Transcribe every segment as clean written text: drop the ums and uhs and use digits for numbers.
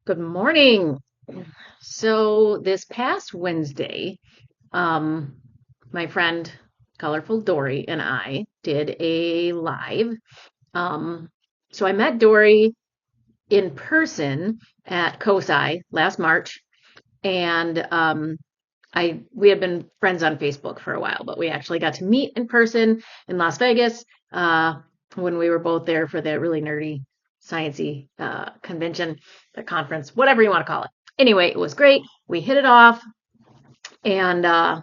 Good morning. So this past Wednesday, um, my friend Colorful Dori and I did a live. Um, so I met Dory in person at COSI last March, and I we had been friends on Facebook for a while, but we actually got to meet in person in Las Vegas uh, when we were both there for that really nerdy, sciencey convention, the conference, whatever you want to call it. Anyway, it was great. We hit it off, and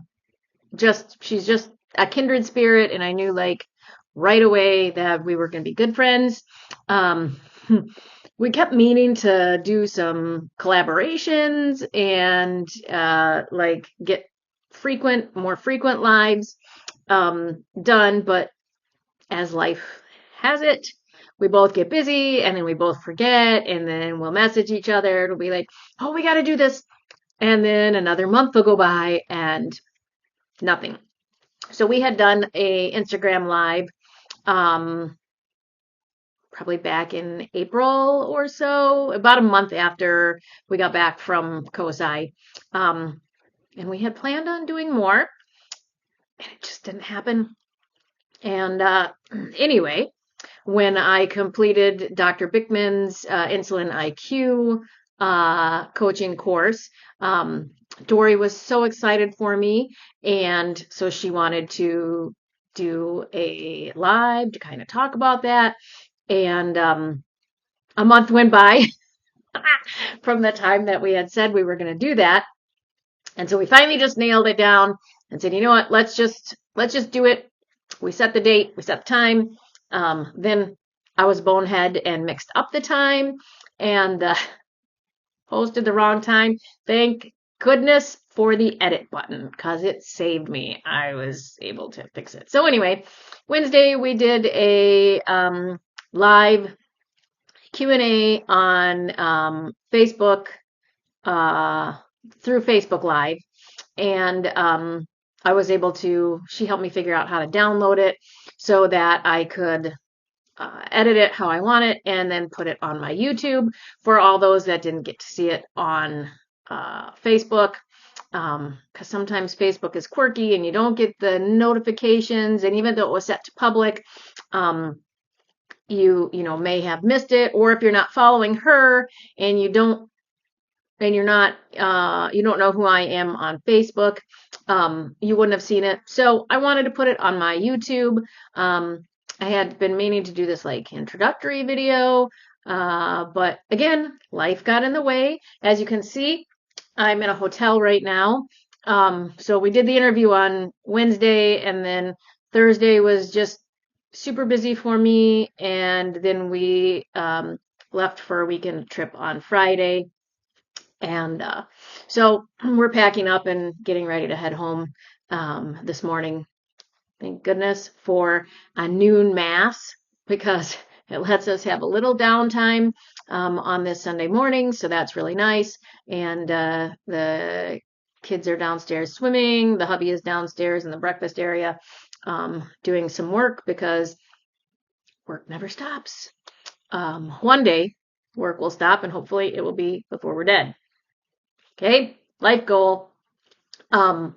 just she's just a kindred spirit, and I knew like right away that we were going to be good friends. Um, we kept meaning to do some collaborations and like get more frequent lives done, but as life has it, we both get busy and then we both forget and then we'll message each other. It'll be like, oh, we got to do this. And then another month will go by and nothing. So we had done a Instagram live um, probably back in April or so, about a month after we got back from COSI. Um, and we had planned on doing more, and it just didn't happen. And anyway, when I completed Dr. Bickman's Insulin IQ coaching course, Dory was so excited for me. And so she wanted to do a live to kind of talk about that. And a month went by from the time that we had said we were going to do that. And so we finally just nailed it down and said, you know what, let's just do it. We set the date, we set the time. Then I was bonehead and mixed up the time and posted the wrong time. Thank goodness for the edit button because it saved me. I was able to fix it. So anyway, Wednesday we did a live Q&A on Facebook uh, through Facebook Live, and I was able to. She helped me figure out how to download it so that I could edit it how I want it, and then put it on my YouTube for all those that didn't get to see it on Facebook. Because sometimes Facebook is quirky and you don't get the notifications, and even though it was set to public, um, you may have missed it, or if you're not following her and you're not you don't know who I am on Facebook, you wouldn't have seen it. So I wanted to put it on my YouTube. I had been meaning to do this like introductory video, but again, life got in the way. As you can see, I'm in a hotel right now. So we did the interview on Wednesday, and then Thursday was just super busy for me, and then we left for a weekend trip on Friday. And so we're packing up and getting ready to head home this morning. Thank goodness for a noon mass because it lets us have a little downtime on this Sunday morning. So that's really nice. And the kids are downstairs swimming. The hubby is downstairs in the breakfast area doing some work because work never stops. One day work will stop, and hopefully it will be before we're dead. Okay, life goal. Um,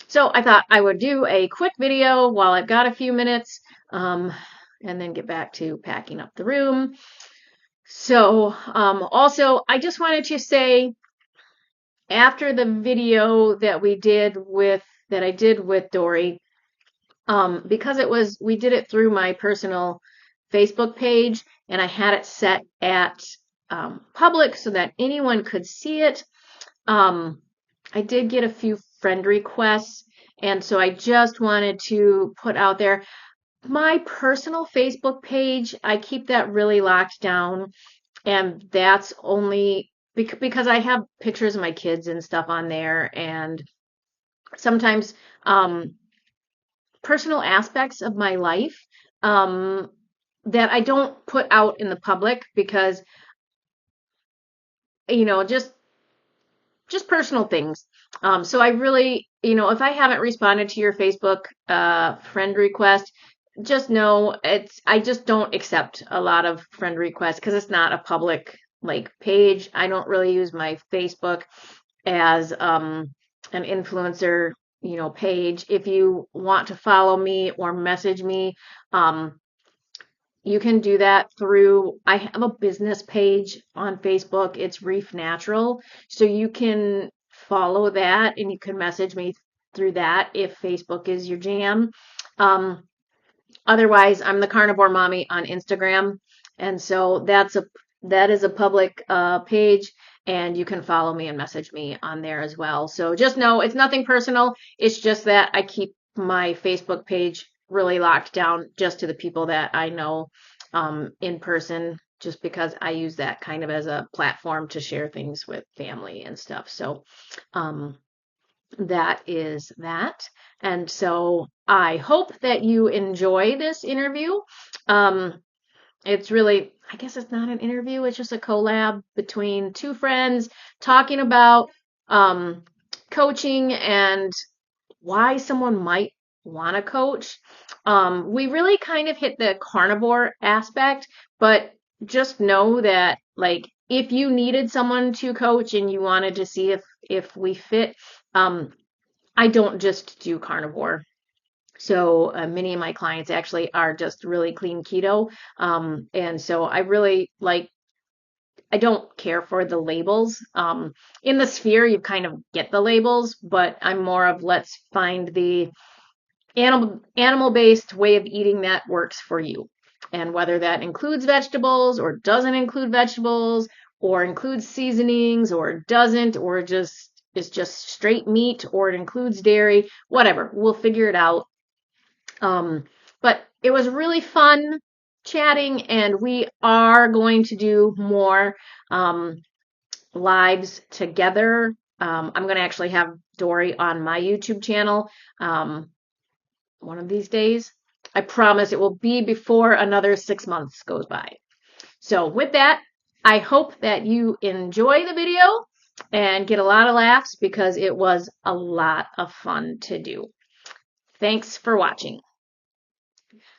so I thought I would do a quick video while I've got a few minutes, and then get back to packing up the room. So also, I just wanted to say, after the video that I did with Dory, because we did it through my personal Facebook page, and I had it set at public so that anyone could see it. I did get a few friend requests, and so I just wanted to put out there my personal Facebook page. I keep that really locked down, and that's only because I have pictures of my kids and stuff on there, and sometimes personal aspects of my life that I don't put out in the public because, just personal things. So I really, if I haven't responded to your Facebook friend request, just know I just don't accept a lot of friend requests because it's not a public like page. I don't really use my Facebook as an influencer, page. If you want to follow me or message me, you can do that through, I have a business page on Facebook. It's Reef Natural. So you can follow that and you can message me through that if Facebook is your jam. Um, Otherwise, I'm the Carnivore Mommy on Instagram. And so that is a public page, and you can follow me and message me on there as well. So just know it's nothing personal. It's just that I keep my Facebook page really locked down just to the people that I know in person, just because I use that kind of as a platform to share things with family and stuff. So um, that is that. And so I hope that you enjoy this interview. Um, it's really, I guess it's not an interview, it's just a collab between two friends talking about coaching and why someone might want to coach. We really kind of hit the carnivore aspect, but just know that, like, if you needed someone to coach and you wanted to see if we fit, I don't just do carnivore. So many of my clients actually are just really clean keto. And so I really like, I don't care for the labels. In the sphere, you kind of get the labels, but I'm more of let's find the animal based way of eating that works for you. And whether that includes vegetables or doesn't include vegetables or includes seasonings or doesn't, or just is just straight meat, or it includes dairy, whatever, we'll figure it out. But it was really fun chatting, and we are going to do more lives together. I'm going to actually have Dori on my YouTube channel one of these days. I promise it will be before another 6 months goes by. So with that, I hope that you enjoy the video and get a lot of laughs, because it was a lot of fun to do. Thanks for watching.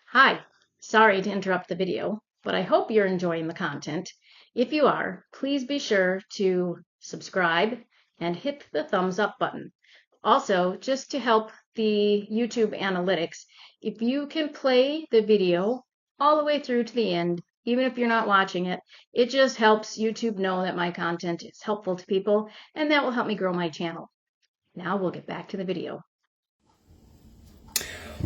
Hi, sorry to interrupt the video, but I hope you're enjoying the content. If you are, please be sure to subscribe and hit the thumbs up button. Also, just to help the YouTube analytics, if you can play the video all the way through to the end, even if you're not watching it, it just helps YouTube know that my content is helpful to people, and that will help me grow my channel. Now we'll get back to the video.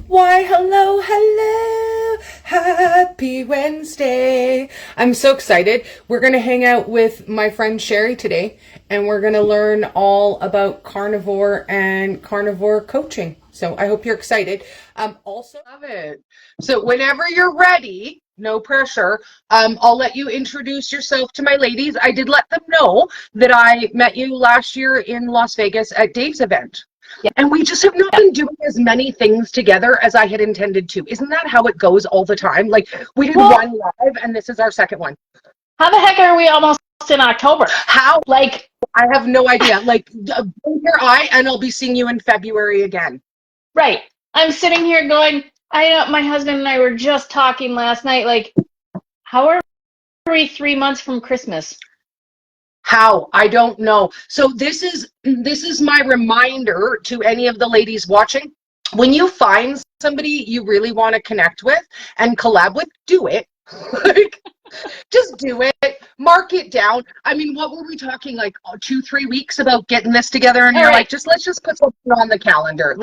Why, hello, hello. Happy Wednesday. I'm so excited. We're going to hang out with my friend Sherry today, and we're going to learn all about carnivore and carnivore coaching. So I hope you're excited. Also, love it. So whenever you're ready, no pressure, I'll let you introduce yourself to my ladies. I did let them know that I met you last year in Las Vegas at Dave's event. And we just have not been doing as many things together as I had intended to. Isn't that how it goes all the time? Like, we did one live, and this is our second one. How the heck are we almost in October? How? Like, I have no idea. Like, blink your eye, and I'll be seeing you in February again. Right. I'm sitting here going, my husband and I were just talking last night, like, how are we 3 months from Christmas? How? I don't know. So this is my reminder to any of the ladies watching. When you find somebody you really want to connect with and collab with, do it. Like, just do it. Mark it down. I mean, what were we talking, like 2-3 weeks about getting this together? And you're like, let's just put something on the calendar.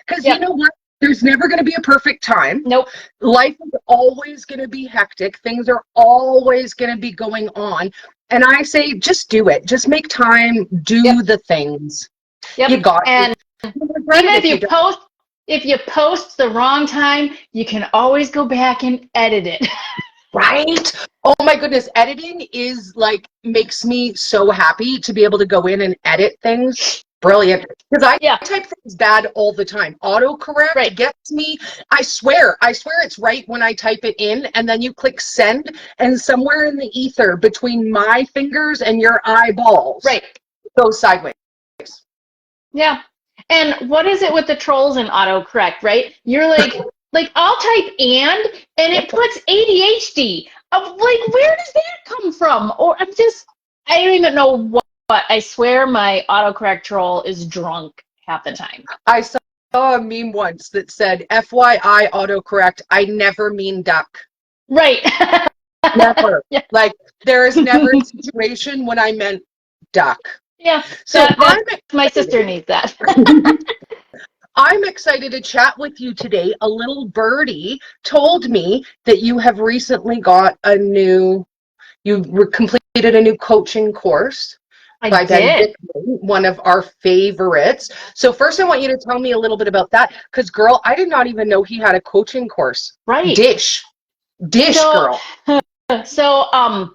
Because you know what? There's never going to be a perfect time. Nope. Life is always going to be hectic. Things are always going to be going on. And I say, just do it. Just make time. Do the things. Yep. You got it. And even if you post the wrong time, you can always go back and edit it. Right? Oh my goodness. Editing is like, makes me so happy to be able to go in and edit things. Brilliant. Because I type things bad all the time. Autocorrect gets me. I swear it's right when I type it in, and then you click send, and somewhere in the ether between my fingers and your eyeballs, it goes sideways. Yeah. And what is it with the trolls and autocorrect, right? You're like I'll type and it puts ADHD. Like, where does that come from? Or I don't even know what. I swear my autocorrect troll is drunk half the time. I saw a meme once that said, FYI autocorrect, I never mean duck. Right. Never. Yeah. Like, there is never a situation when I meant duck. Yeah. So My sister needs that. I'm excited to chat with you today. A little birdie told me that you have recently got you completed a new coaching course by Ben did. Bickman, one of our favorites. So first I want you to tell me a little bit about that, because girl, I did not even know he had a coaching course. Right. Dish girl. So I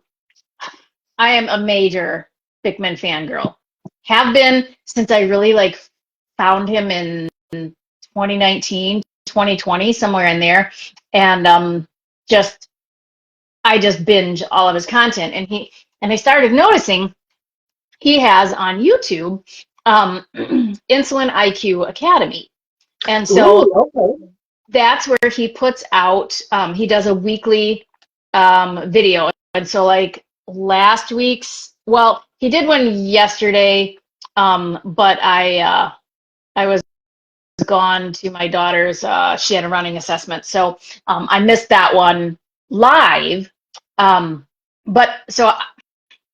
am a major Bickman fangirl. Have been since I really found him in 2019, 2020, somewhere in there. And I just binge all of his content. And I started noticing he has on YouTube Insulin IQ Academy. And so that's where he puts out, he does a weekly video. And so last week's, well, he did one yesterday, but I was gone to my daughter's, she had a running assessment. So I missed that one live. But so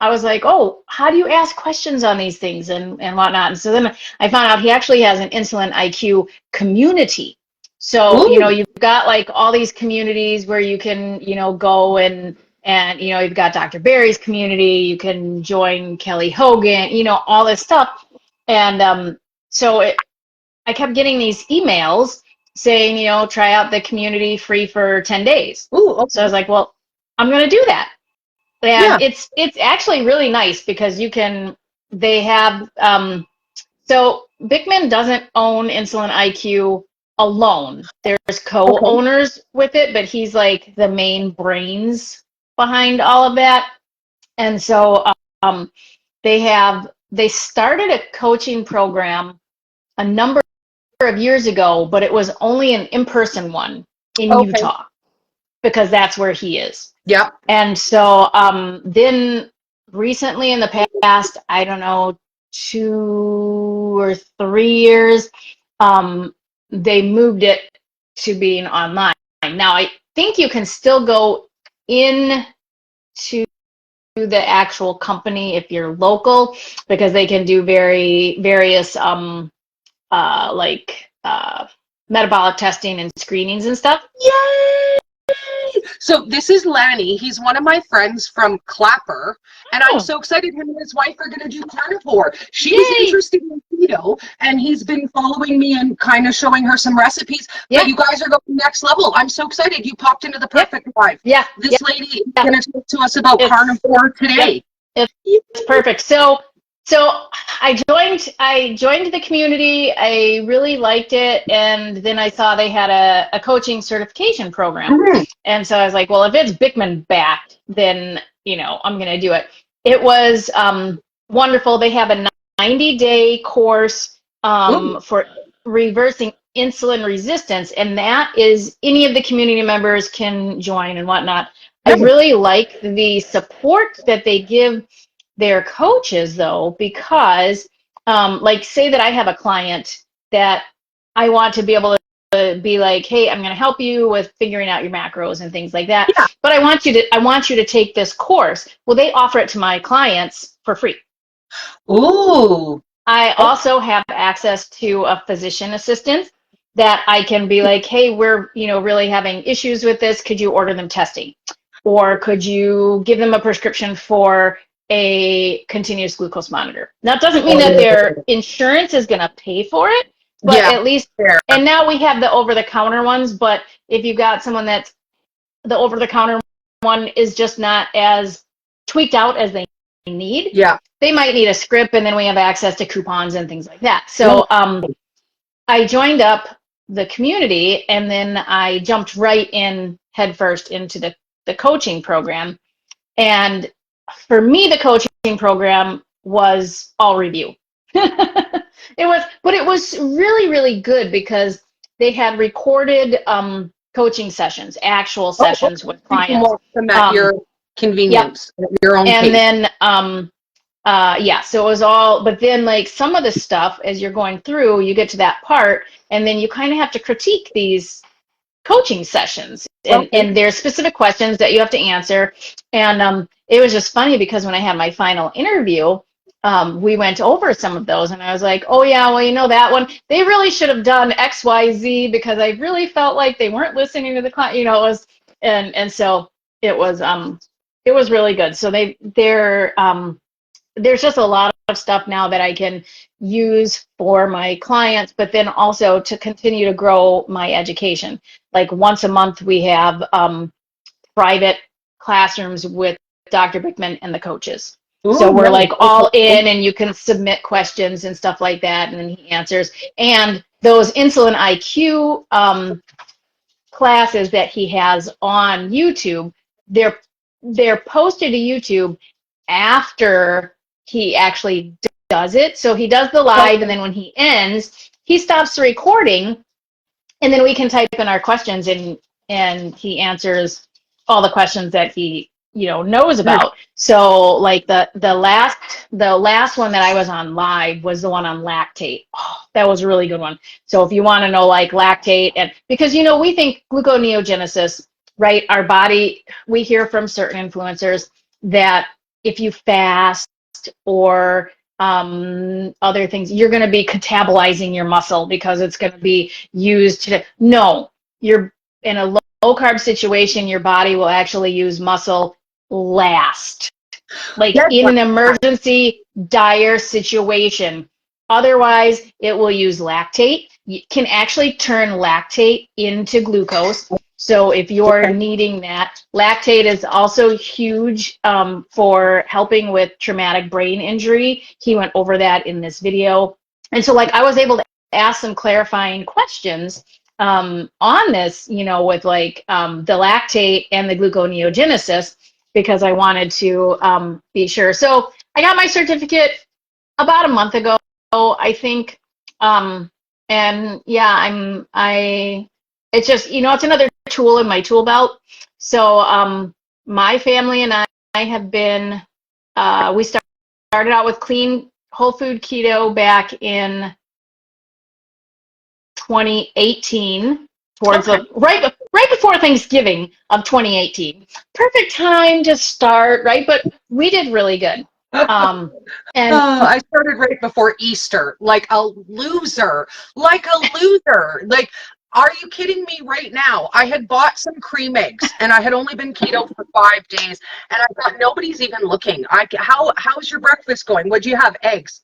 I was like, oh, how do you ask questions on these things and whatnot? And so then I found out he actually has an Insulin IQ community. So, you've got all these communities where you can, go and you've got Dr. Barry's community, you can join Kelly Hogan, all this stuff. And I kept getting these emails saying, try out the community free for 10 days. So I was like, well, I'm going to do that. And it's actually really nice because they have, so Bickman doesn't own Insulin IQ alone. There's co-owners with it, but he's the main brains behind all of that. And so they started a coaching program a number of years ago, but it was only an in-person one in Utah because that's where he is. Yeah. And so then recently in the past, I don't know, 2 or 3 years, they moved it to being online. Now, I think you can still go in to the actual company if you're local, because they can do various metabolic testing and screenings and stuff. Yay! So this is Lanny. He's one of my friends from Clapper, and I'm so excited him and his wife are going to do Carnivore. She was interested in keto, and he's been following me and kind of showing her some recipes. But you guys are going next level. I'm so excited. You popped into the perfect live. Yeah. This lady is going to talk to us about Carnivore today. It's perfect. So I joined the community. I really liked it, and then I saw they had a coaching certification program, and so I was like, well, if it's Bickman backed, then I'm going to do it. It was wonderful. They have a 90-day course for reversing insulin resistance, and that is any of the community members can join and whatnot. I really like the support that they give their coaches, though, because say that I have a client that I want to be able to be like, hey, I'm going to help you with figuring out your macros and things like that. Yeah. But I want you to take this course. Well, they offer it to my clients for free. Ooh. I also have access to a physician assistant that I can be like, hey, we're really having issues with this. Could you order them testing? Or could you give them a prescription for a continuous glucose monitor? Now, it doesn't mean that their insurance is going to pay for it, but at least, and now we have the over-the-counter ones, but if you've got someone that's, the over-the-counter one is just not as tweaked out as they need, they might need a script, and then we have access to coupons and things like that. So I joined up the community, and then I jumped right in headfirst into the coaching program. And for me, the coaching program was all review. It was really, really good because they had recorded coaching sessions, actual sessions with clients. convenience at your own And pace. then yeah, so it was all, but then like some of the stuff as you're going through, you get to that part, and then you kind of have to critique these coaching sessions, and there's specific questions that you have to answer. And it was just funny because when I had my final interview, we went over some of those, and I was like, oh yeah, well, you know, that one they really should have done XYZ, because I really felt like they weren't listening to the client, you know. It was, and so it was really good. So there's just a lot of stuff now that I can use for my clients, but then also to continue to grow my education. Like once a month, we have private classrooms with Dr. Bickman and the coaches. Ooh, So we're nice. like all in, and you can submit questions and stuff like that, and then he answers. And those insulin IQ classes that he has on YouTube, they're posted to YouTube after he actually does it. So he does the live, and then when he ends, he stops the recording, and then we can type in our questions, and he answers all the questions that he, you know, knows about. So like the last one that I was on live was the one on lactate. Oh, that was a really good one. So if you want to know like lactate, and because, you know, we think gluconeogenesis, right? Our body, we hear from certain influencers that if you fast or other things, you're going to be catabolizing your muscle because it's going to be used to. No, you're in a low carb situation. Your body will actually use muscle last, like in an emergency, dire situation. Otherwise, it will use lactate. You can actually turn lactate into glucose. So if you're needing that, lactate is also huge for helping with traumatic brain injury. He went over that in this video. And so like I was able to ask some clarifying questions on this, you know, with like the lactate and the gluconeogenesis, because I wanted to be sure. So I got my certificate about a month ago, I think. And yeah, it's just, you know, it's another tool in my tool belt. So my family and I have been, we started out with clean whole food keto back in 2018, towards the right before Thanksgiving of 2018. Perfect time to start, right? But we did really good. And I started right before Easter, like a loser, like, are you kidding me right now? I had bought some cream eggs, and I had only been keto for 5 days, and I thought, nobody's even looking. How's your breakfast going? What'd you have? Eggs,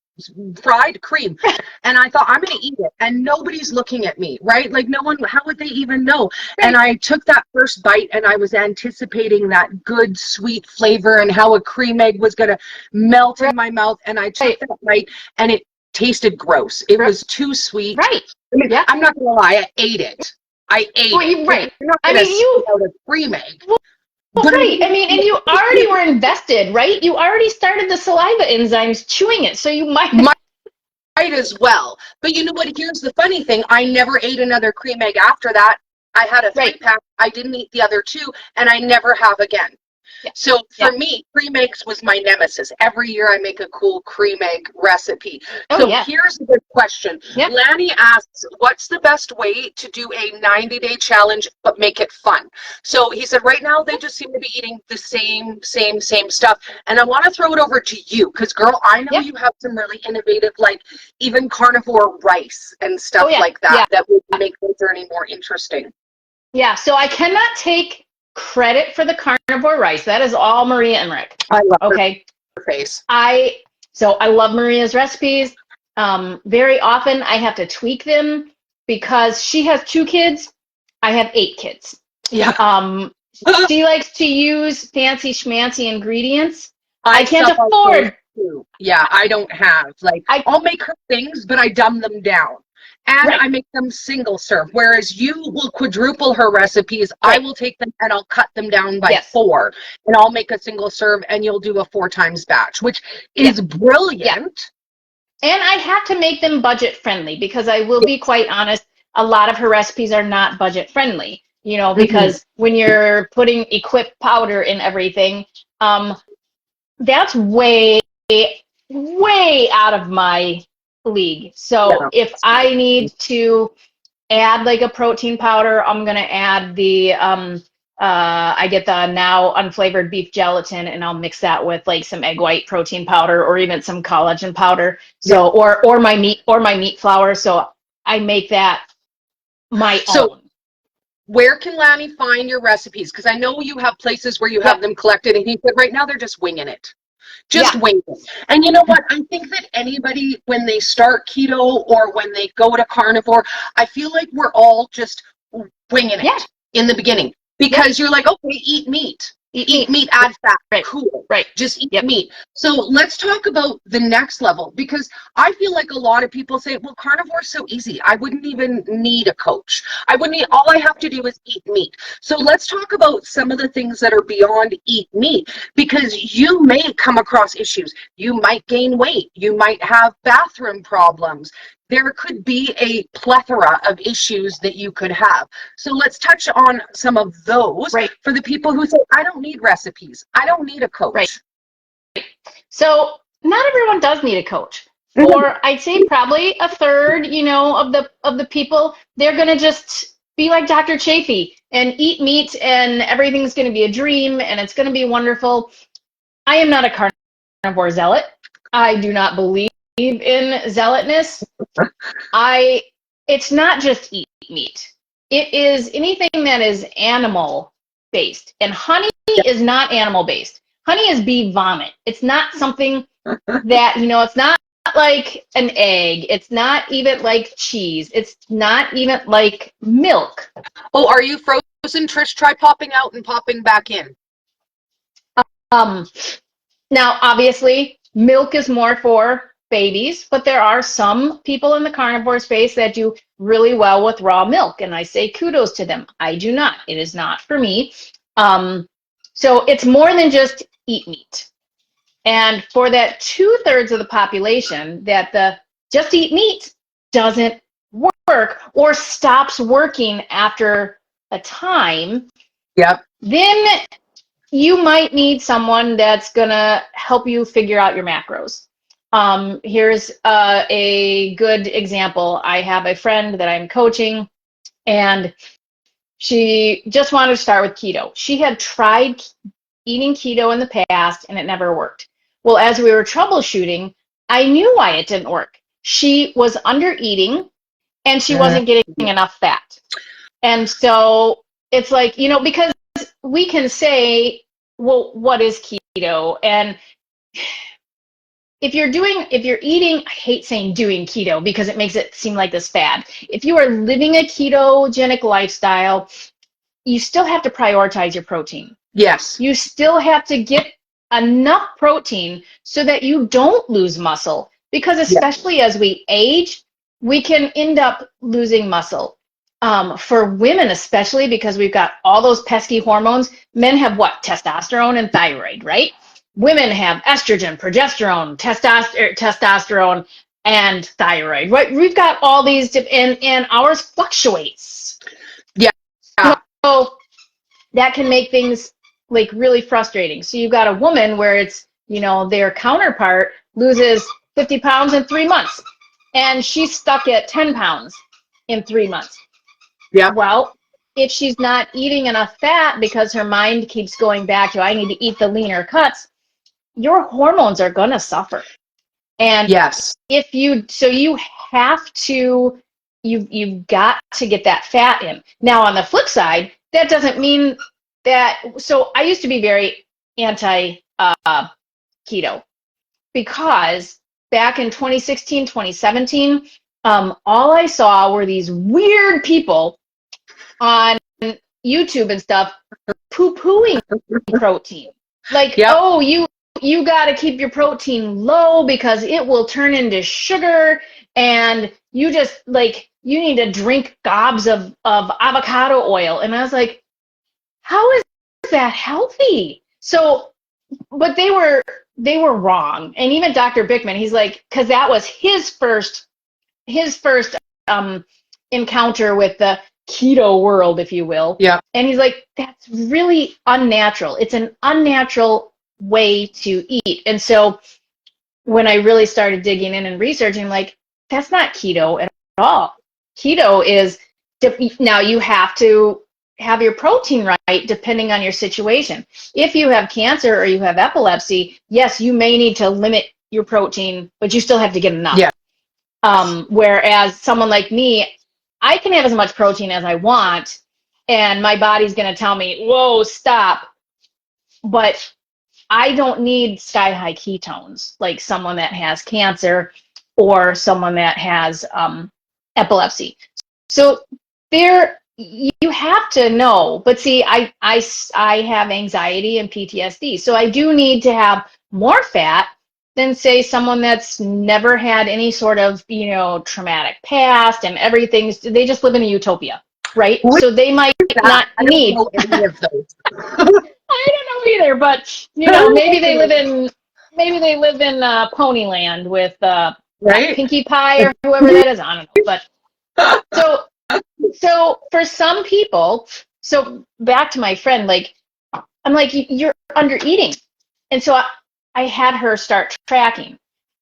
fried cream. And I thought, I'm going to eat it, and nobody's looking at me, right? Like, no one, how would they even know? And I took that first bite, and I was anticipating that good sweet flavor and how a cream egg was going to melt in my mouth. And I took that bite, and it tasted gross. It was too sweet. Right. I mean, I'm not gonna lie, I ate it. Right. You're not gonna spit out a cream egg. Well, right. I mean, and you already were invested, right? You already started the saliva enzymes chewing it, so you might as well. But you know what? Here's the funny thing: I never ate another cream egg after that. I had a 3-pack. I didn't eat the other 2, and I never have again. So for me, cream eggs was my nemesis. Every year I make a cool cream egg recipe. Here's the good question. Lanny asks, what's the best way to do a 90-day challenge but make it fun? So he said right now they just seem to be eating the same stuff. And I want to throw it over to you because, girl, I know you have some really innovative, like even carnivore rice and stuff like that that would make the journey more interesting. Yeah, so I cannot take credit for the carnivore rice. That is all Maria and Rick. I love her face. I love Maria's recipes. Very often I have to tweak them because she has 2 kids. I have 8 kids. Yeah. She likes to use fancy schmancy ingredients. I can't afford. Yeah, I don't have. Like, I'll make her things, but I dumb them down. And I make them single serve, whereas you will quadruple her recipes. I will take them and I'll cut them down by 4, and I'll make a single serve, and you'll do a 4 times batch, which is brilliant. And I have to make them budget friendly because I will be quite honest, a lot of her recipes are not budget friendly. you know, because when you're putting equip powder in everything, that's way, way out of my league. So if I need to add like a protein powder, I'm going to add the, I get the now unflavored beef gelatin, and I'll mix that with like some egg white protein powder or even some collagen powder. So, or my meat flour. So I make that my own. Where can Lanny find your recipes? Because I know you have places where you have them collected, and he said right now they're just winging it. Just wing it. And you know what? I think that anybody, when they start keto or when they go to carnivore, I feel like we're all just winging it in the beginning. Because you're like, okay, eat meat. Eat meat, add fat. Cool. Just eat meat. So let's talk about the next level, because I feel like a lot of people say, well, carnivore is so easy. I wouldn't even need a coach. All I have to do is eat meat. So let's talk about some of the things that are beyond eat meat, because you may come across issues. You might gain weight. You might have bathroom problems. There could be a plethora of issues that you could have. So let's touch on some of those for the people who say, I don't need recipes. I don't need a coach. So not everyone does need a coach. Or I'd say probably a third, you know, of the people, they're going to just be like Dr. Chafee and eat meat and everything's going to be a dream and it's going to be wonderful. I am not a carnivore zealot. I do not believe in zealotness. It's not just eat meat. It is anything that is animal based. And honey is not animal based. Honey is bee vomit. It's not something that, you know, it's not like an egg. It's not even like cheese. It's not even like milk. Oh, are you frozen, Trish? Try popping out and popping back in. Now, obviously, milk is more for babies, but there are some people in the carnivore space that do really well with raw milk, and I say kudos to them. I do not. It is not for me. So it's more than just eat meat. And for that 2/3 of the population that the just eat meat doesn't work or stops working after a time, then you might need someone that's going to help you figure out your macros. Here's a good example. I have a friend that I'm coaching, and she just wanted to start with keto. She had tried eating keto in the past, and it never worked. Well, as we were troubleshooting, I knew why it didn't work. She was under eating, and she wasn't getting enough fat. And so it's like, you know, because we can say, well, what is keto? And if you're eating, I hate saying doing keto because it makes it seem like this fad. If you are living a ketogenic lifestyle, you still have to prioritize your protein. Yes. You still have to get enough protein so that you don't lose muscle, because especially as we age, we can end up losing muscle. For women, especially because we've got all those pesky hormones. Men have what? Testosterone and thyroid, right? Women have estrogen, progesterone, testosterone, and thyroid, right? We've got all these, and ours fluctuates. Yeah. So that can make things like really frustrating. So you've got a woman where it's, you know, their counterpart loses 50 pounds in 3 months, and she's stuck at 10 pounds in 3 months. Yeah. Well, if she's not eating enough fat because her mind keeps going back to, I need to eat the leaner cuts, your hormones are going to suffer. And you have to, you've got to get that fat in. Now, on the flip side, that doesn't mean that, so I used to be very anti keto, because back in 2016, 2017, all I saw were these weird people on YouTube and stuff poo-pooing protein. Like, oh, you got to keep your protein low because it will turn into sugar, and you just, like, you need to drink gobs of avocado oil. And I was like, how is that healthy? So, but they were wrong. And even Dr. Bickman, he's like, because that was his first encounter with the keto world, if you will. Yeah. And he's like, that's really unnatural. It's an unnatural way to eat. And so when I really started digging in and researching, like, that's not keto at all. Keto is, now you have to have your protein right depending on your situation. If you have cancer or you have epilepsy, yes, you may need to limit your protein, but you still have to get enough. Yeah. Whereas someone like me, I can have as much protein as I want, and my body's going to tell me, whoa, stop. But I don't need sky high ketones like someone that has cancer or someone that has epilepsy. So you have to know. But see, I have anxiety and PTSD, so I do need to have more fat than, say, someone that's never had any sort of, traumatic past and everything's, they just live in a utopia, right? So they might not need any of those. I don't know either, but maybe they live in Ponyland with right? Pinkie Pie or whoever that is. I don't know, but so for some people, so back to my friend, like, I'm like, you're under eating, and so I had her start tracking.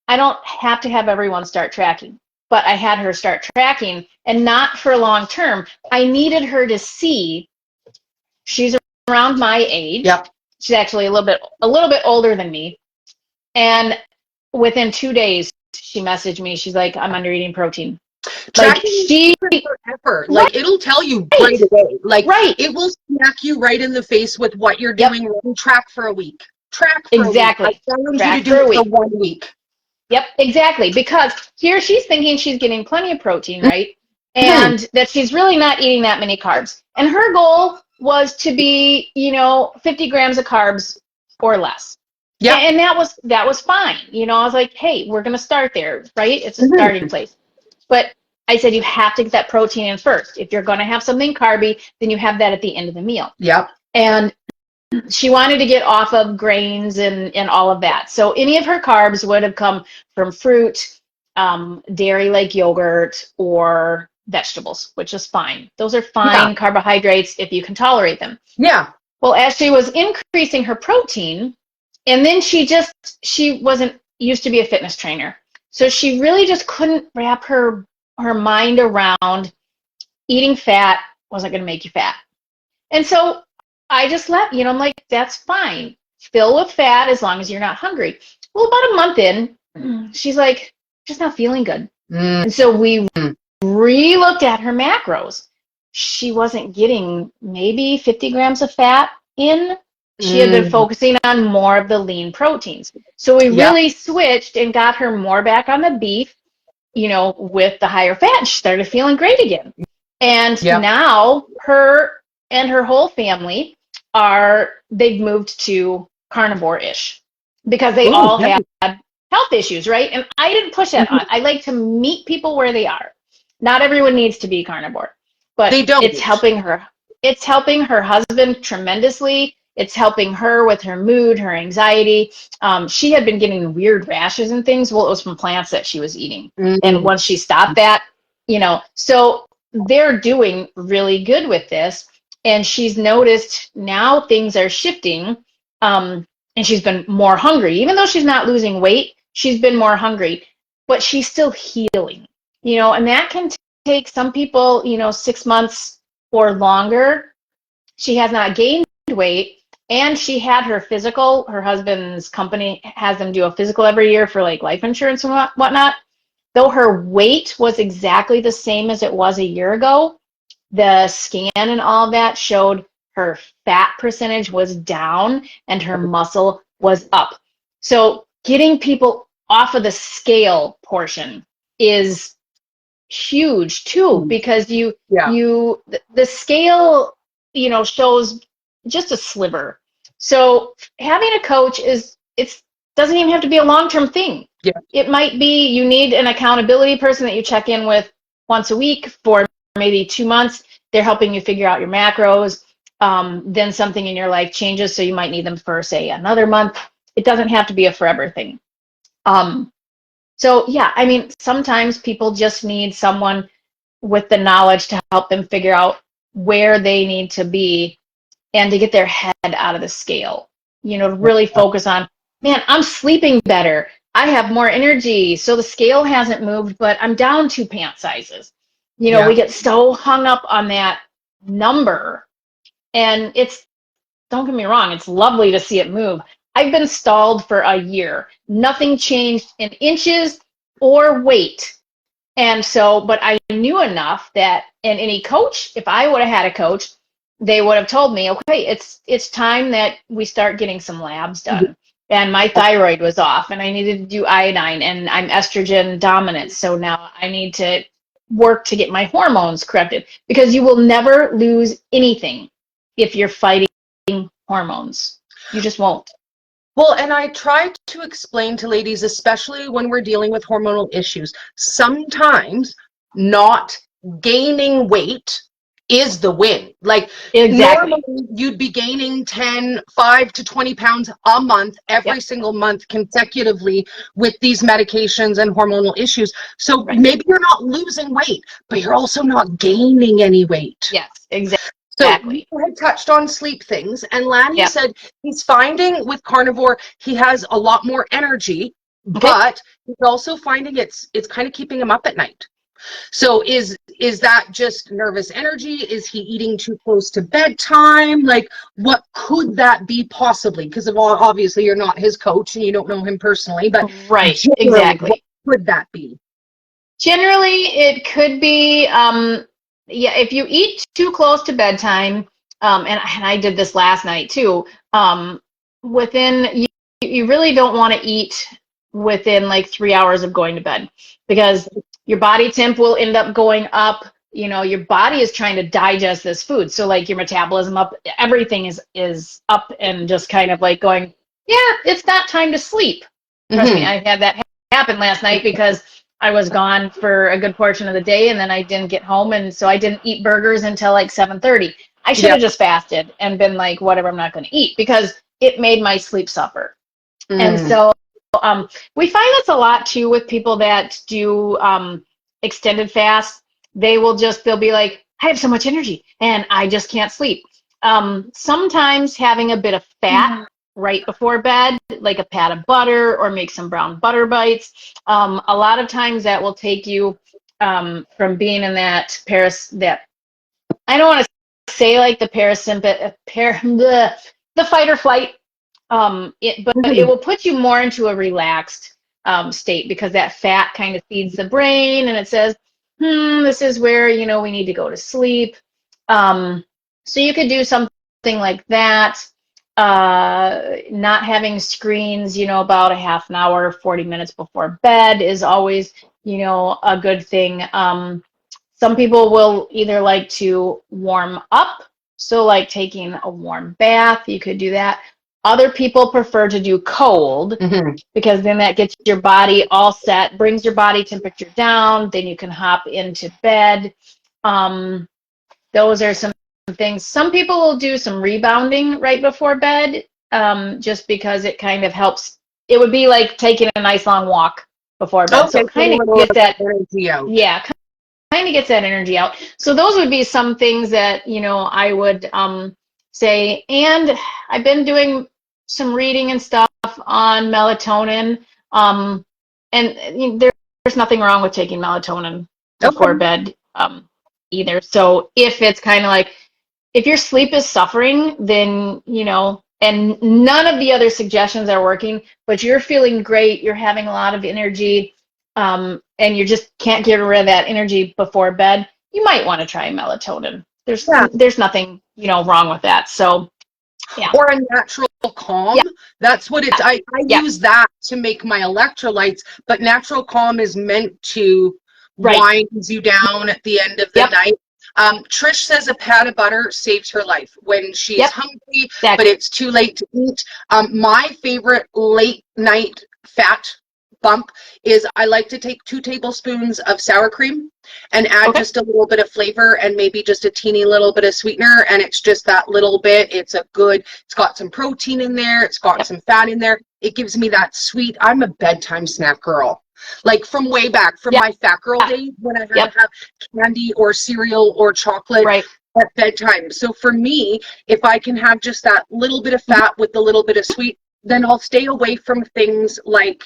I don't have to have everyone start tracking, but I had her start tracking, and not for long term. I needed her to see she's around my age. Yep. She's actually a little bit older than me. And within 2 days, she messaged me. She's like, I'm under eating protein. Tracking forever. Like, it'll tell you right away. Like, it will smack you right in the face with what you're doing. Yep. Track for a week. Track for exactly. a week. I challenge you to do it for 1 week. Yep, exactly. Because here she's thinking she's getting plenty of protein, right? And that she's really not eating that many carbs. And her goal was to be, 50 grams of carbs or less. Yeah. And that was fine. I was like, hey, we're going to start there, right? It's a starting place. But I said, you have to get that protein in first. If you're going to have something carby, then you have that at the end of the meal. Yep. And she wanted to get off of grains and all of that. So any of her carbs would have come from fruit, dairy like yogurt, or vegetables, which is fine. Those are fine carbohydrates if you can tolerate them. Yeah. Well, as she was increasing her protein, and then she wasn't used to be a fitness trainer. So she really just couldn't wrap her mind around eating fat wasn't going to make you fat. And so I just I'm like, that's fine. Fill with fat as long as you're not hungry. Well, about a month in, she's like, just not feeling good. And so we re-looked at her macros. She wasn't getting maybe 50 grams of fat in. She had been focusing on more of the lean proteins. So we really switched and got her more back on the beef, with the higher fat. She started feeling great again. And now her and her whole family they've moved to carnivore-ish because they all had health issues, right? And I didn't push that on. I like to meet people where they are. Not everyone needs to be carnivore, but it's helping her. It's helping her husband tremendously. It's helping her with her mood, her anxiety. She had been getting weird rashes and things. Well, it was from plants that she was eating. And once she stopped that, so they're doing really good with this. And she's noticed now things are shifting, and she's been more hungry. Even though she's not losing weight, she's been more hungry, but she's still healing, and that can take some people, 6 months or longer. She has not gained weight, and she had her physical. Her husband's company has them do a physical every year for like life insurance and whatnot. Though her weight was exactly the same as it was a year ago, the scan and all of that showed her fat percentage was down and her muscle was up. So getting people off of the scale portion is huge too, because the scale, shows just a sliver. So having a coach doesn't even have to be a long-term thing. Yeah. It might be you need an accountability person that you check in with once a week for maybe 2 months. They're helping you figure out your macros. Then something in your life changes, so you might need them for, say, another month. It doesn't have to be a forever thing. So yeah, I mean, sometimes people just need someone with the knowledge to help them figure out where they need to be and to get their head out of the scale, to really focus on, man, I'm sleeping better. I have more energy. So the scale hasn't moved, but I'm down 2 pant sizes. We get so hung up on that number, and don't get me wrong, it's lovely to see it move. I've been stalled for a year. Nothing changed in inches or weight. And so, but I knew enough that, and any coach, if I would have had a coach, they would have told me, okay, it's time that we start getting some labs done. And my thyroid was off, and I needed to do iodine, and I'm estrogen dominant. So now I need to work to get my hormones corrected, because you will never lose anything if you're fighting hormones. You just won't. Well, and I try to explain to ladies, especially when we're dealing with hormonal issues, sometimes not gaining weight is the win. Like, Exactly. normally you'd be gaining 5 to 20 pounds a month, every single month consecutively with these medications and hormonal issues. So maybe you're not losing weight, but you're also not gaining any weight. Yes, exactly. So you had touched on sleep things, and Lanny said he's finding with Carnivore he has a lot more energy, but he's also finding it's kind of keeping him up at night. So is that just nervous energy? Is he eating too close to bedtime? Like, what could that be possibly? Because obviously you're not his coach and you don't know him personally, but exactly, what could that be? Generally, it could be, if you eat too close to bedtime, and I did this last night too, you really don't want to eat within like 3 hours of going to bed, because your body temp will end up going up. Your body is trying to digest this food. So like your metabolism up, everything is up and just kind of like going, yeah, it's not time to sleep. Trust me, I had that happen last night because I was gone for a good portion of the day, and then I didn't get home, and so I didn't eat burgers until like 7:30. I should have just fasted and been like, whatever, I'm not going to eat, because it made my sleep suffer. And so we find this a lot too with people that do extended fasts. They'll be like, I have so much energy and I just can't sleep. Sometimes having a bit of fat right before bed, like a pat of butter, or make some brown butter bites. A lot of times that will take you from being in that I don't want to say like the the fight or flight, but it will put you more into a relaxed state, because that fat kind of feeds the brain and it says, this is where, we need to go to sleep. So you could do something like that. Not having screens, about a half an hour, 40 minutes before bed is always, a good thing. Some people will either like to warm up, so like taking a warm bath, you could do that. Other people prefer to do cold, because then that gets your body all set, brings your body temperature down, then you can hop into bed. Those are some things. Some people will do some rebounding right before bed, just because it kind of helps. It would be like taking a nice long walk before bed. So it kind of gets that energy out. Yeah, kind of gets that energy out. So those would be some things that, I would say. And I've been doing some reading and stuff on melatonin. And there's nothing wrong with taking melatonin before bed either. So if it's kind of like, if your sleep is suffering, then, and none of the other suggestions are working, but you're feeling great, you're having a lot of energy, and you just can't get rid of that energy before bed, you might want to try melatonin. There's nothing, wrong with that. So, yeah. Or a natural calm. That's what it's, I use that to make my electrolytes, but natural calm is meant to wind you down at the end of the night. Trish says a pat of butter saves her life when she's hungry, but it's too late to eat. My favorite late night fat bump is I like to take 2 tablespoons of sour cream and add just a little bit of flavor and maybe just a teeny little bit of sweetener, and it's just that little bit. It's got some protein in there, it's got some fat in there. It gives me that sweet, I'm a bedtime snack girl. Like from way back, from my fat girl days when I had to have candy or cereal or chocolate at bedtime. So for me, if I can have just that little bit of fat with a little bit of sweet, then I'll stay away from things like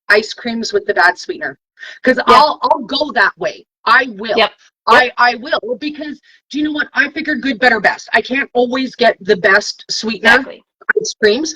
ice creams with the bad sweetener. Because I'll go that way. I will. I will, because do you know what? I figure good, better, best. I can't always get the best sweetener ice creams.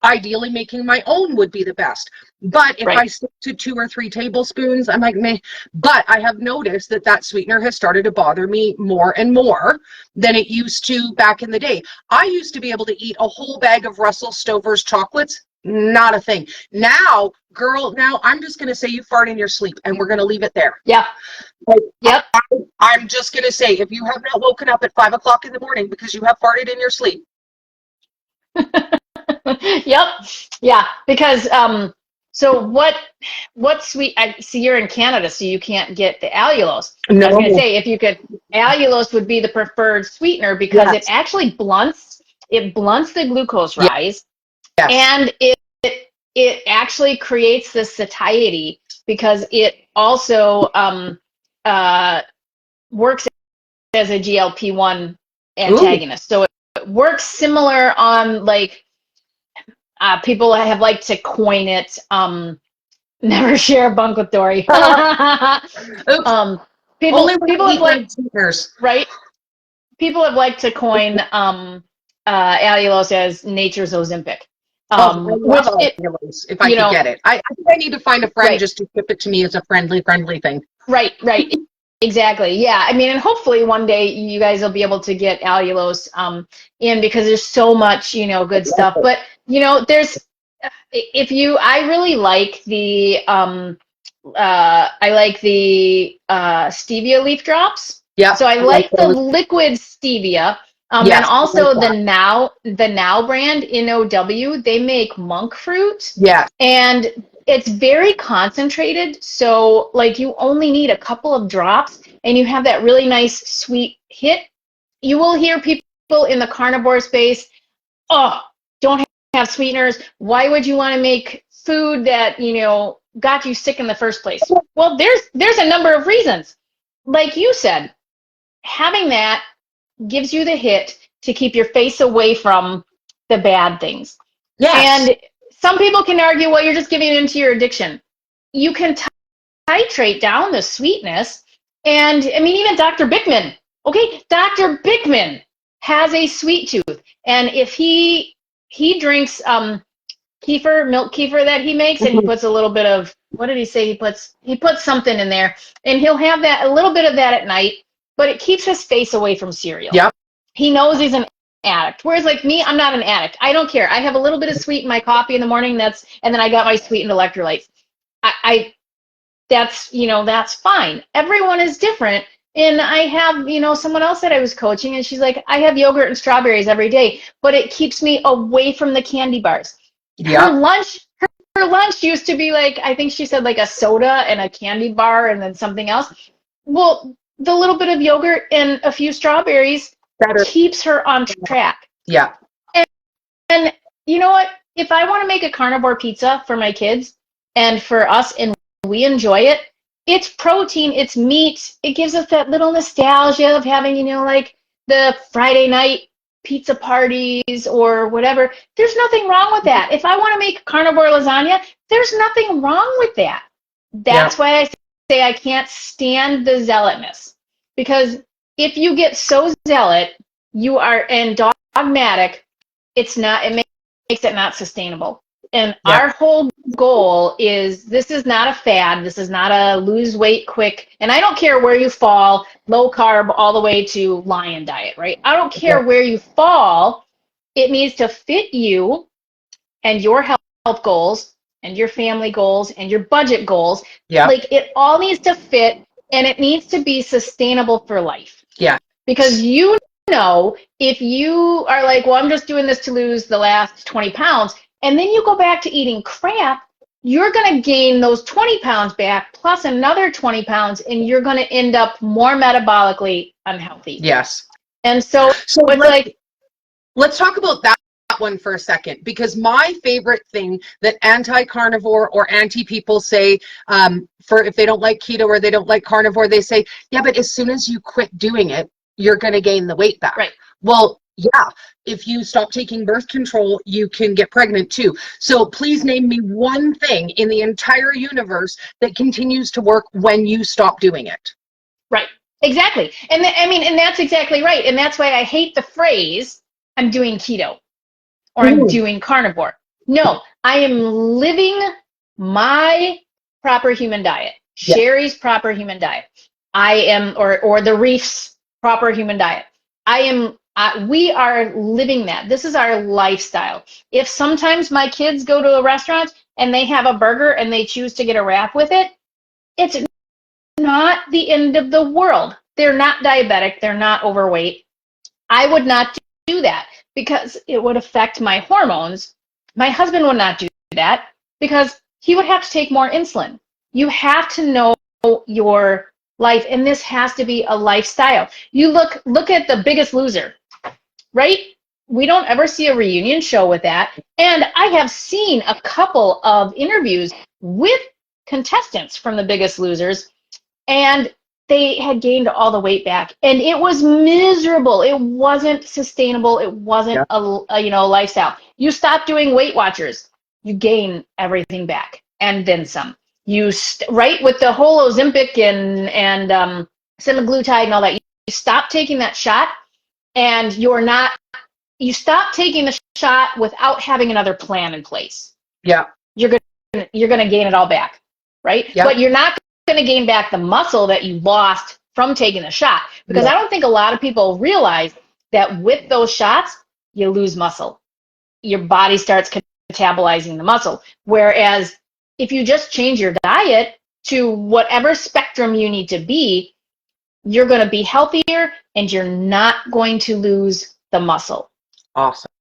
Ideally, making my own would be the best. But if I stick to 2 or 3 tablespoons, I'm like, meh. But I have noticed that that sweetener has started to bother me more and more than it used to back in the day. I used to be able to eat a whole bag of Russell Stover's chocolates. Not a thing. Now, girl, now I'm just going to say you fart in your sleep, and we're going to leave it there. Like, I'm just going to say, if you have not woken up at 5 o'clock in the morning because you have farted in your sleep. Because so what sweet, I see you're in Canada, so you can't get the allulose. No. I was going to say, if you could, allulose would be the preferred sweetener because it actually blunts the glucose rise, and it actually creates this satiety because it also works as a GLP-1 antagonist. So it works similar on, like, people have liked to coin it, never share a bunk with Dori. People have liked, people have liked to coin allulose as nature's Ozempic. I love allulose if I could get it. I think I need to find a friend just to ship it to me as a friendly thing. Right. Exactly. Yeah. I mean, and hopefully one day you guys will be able to get allulose in, because there's so much, good stuff. But, there's, I really like the, stevia leaf drops. Yeah. So I like the liquid stevia. And also the Now brand, NOW, they make monk fruit. Yeah. And it's very concentrated. So like you only need a couple of drops and you have that really nice sweet hit. You will hear people in the carnivore space, oh, don't have sweeteners. Why would you want to make food that, got you sick in the first place? Well, there's a number of reasons. Like you said, having that gives you the hit to keep your face away from the bad things. Yes. And some people can argue, well, you're just giving into your addiction. You can titrate down the sweetness. And I mean, even Dr. Bickman, Dr. Bickman has a sweet tooth. And if he drinks milk kefir that he makes, and he puts a little bit of, what did he say? He puts something in there, and he'll have a little bit of that at night, but it keeps his face away from cereal. Yep. He knows he's an addict. Whereas like me, I'm not an addict. I don't care. I have a little bit of sweet in my coffee in the morning, and then I got my sweetened electrolytes. That's fine. Everyone is different. And I have, someone else that I was coaching, and she's like, I have yogurt and strawberries every day, but it keeps me away from the candy bars. Yep. Her lunch used to be like, I think she said like a soda and a candy bar and then something else. Well, the little bit of yogurt and a few strawberries keeps her on track. Yeah. And you know what? If I want to make a carnivore pizza for my kids and for us, and we enjoy it, it's protein, it's meat. It gives us that little nostalgia of having, like the Friday night pizza parties or whatever. There's nothing wrong with that. If I want to make carnivore lasagna, there's nothing wrong with that. That's why I say I can't stand the zealotness. Because if you get so zealot, you are and dogmatic, it makes it not sustainable. And our whole goal is, this is not a fad. This is not a lose weight quick. And I don't care where you fall, low carb all the way to lion diet, right? I don't care where you fall. It needs to fit you and your health goals and your family goals and your budget goals. Yeah. Like it all needs to fit, and it needs to be sustainable for life. Yeah. Because if you are like, well, I'm just doing this to lose the last 20 pounds, and then you go back to eating crap, you're going to gain those 20 pounds back plus another 20 pounds, and you're going to end up more metabolically unhealthy. Yes. And so it's like, let's talk about that that one for a second, because my favorite thing that anti-carnivore or anti-people say, for if they don't like keto or they don't like carnivore, they say, yeah, but as soon as you quit doing it, you're going to gain the weight back. Right. Well, yeah, if you stop taking birth control, you can get pregnant too. So please name me one thing in the entire universe that continues to work when you stop doing it. Right. Exactly. And and that's exactly right. And that's why I hate the phrase, I'm doing keto or I'm doing carnivore. No, I am living my proper human diet, Sherry's proper human diet. I am, or the Reef's proper human diet. I am, we are living that. This is our lifestyle. If sometimes my kids go to a restaurant and they have a burger and they choose to get a wrap with it, it's not the end of the world. They're not diabetic. They're not overweight. I would not do that because it would affect my hormones. My husband would not do that because he would have to take more insulin. You have to know your life, and this has to be a lifestyle. You look at The Biggest Loser, right? We don't ever see a reunion show with that. And I have seen a couple of interviews with contestants from The Biggest Losers, and they had gained all the weight back, and it was miserable. It wasn't sustainable. It wasn't a lifestyle. You stop doing Weight Watchers, you gain everything back and then some. You right with the whole Ozempic and semaglutide and all that. You stop taking that shot, and you stop taking the shot without having another plan in place. Yeah, you're gonna gain it all back, right? Yeah. But you're not going to gain back the muscle that you lost from taking the shot, because I don't think a lot of people realize that with those shots you lose muscle. Your body starts metabolizing the muscle, whereas if you just change your diet to whatever spectrum you need to be, you're going to be healthier and you're not going to lose the muscle. Awesome.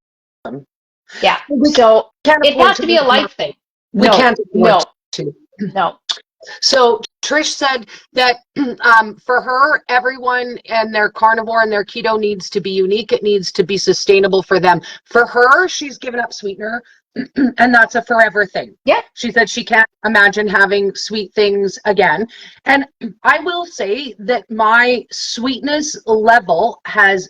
Yeah. So it has to be a life thing. We can't afford to. No. So Trish said that for her, everyone and their carnivore and their keto needs to be unique. It needs to be sustainable for them. For her, she's given up sweetener, and that's a forever thing. Yeah. She said she can't imagine having sweet things again. And I will say that my sweetness level has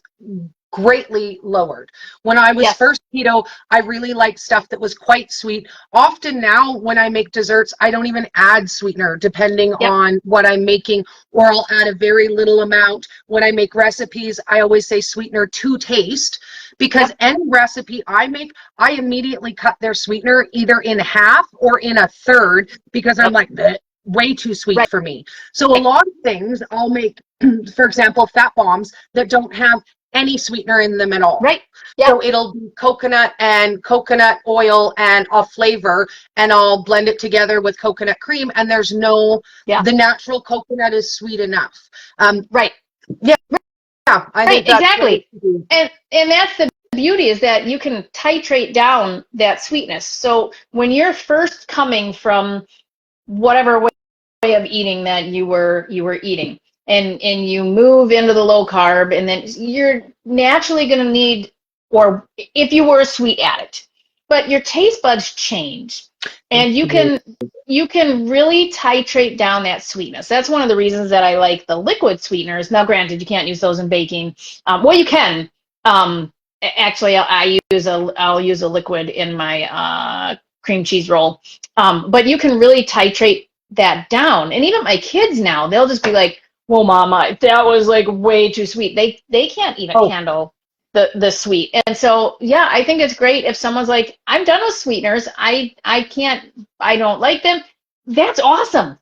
greatly lowered. When I was first keto, I really liked stuff that was quite sweet. Often now when I make desserts, I don't even add sweetener depending on what I'm making, or I'll add a very little amount. When I make recipes, I always say sweetener to taste, because any recipe I make, I immediately cut their sweetener either in half or in a third, because I'm like, way too sweet for me. So a lot of things I'll make, for example, fat bombs that don't have any sweetener in them at all. Right. Yeah. So it'll be coconut and coconut oil and a flavor, and I'll blend it together with coconut cream, and there's no, the natural coconut is sweet enough. Right. Yeah. Yeah. I think that's exactly. And that's the beauty, is that you can titrate down that sweetness. So when you're first coming from whatever way of eating that you were eating, and you move into the low carb, and then you're naturally going to need, or if you were a sweet addict, but your taste buds change, and you can really titrate down that sweetness. That's one of the reasons that I like the liquid sweeteners. Now, granted, you can't use those in baking. Well, you can. Actually, I'll use a liquid in my cream cheese roll. But you can really titrate that down. And even my kids now, they'll just be like, "Well, Mama, that was like way too sweet." They can't even handle the sweet. And so, yeah, I think it's great if someone's like, "I'm done with sweeteners. I don't like them." That's awesome.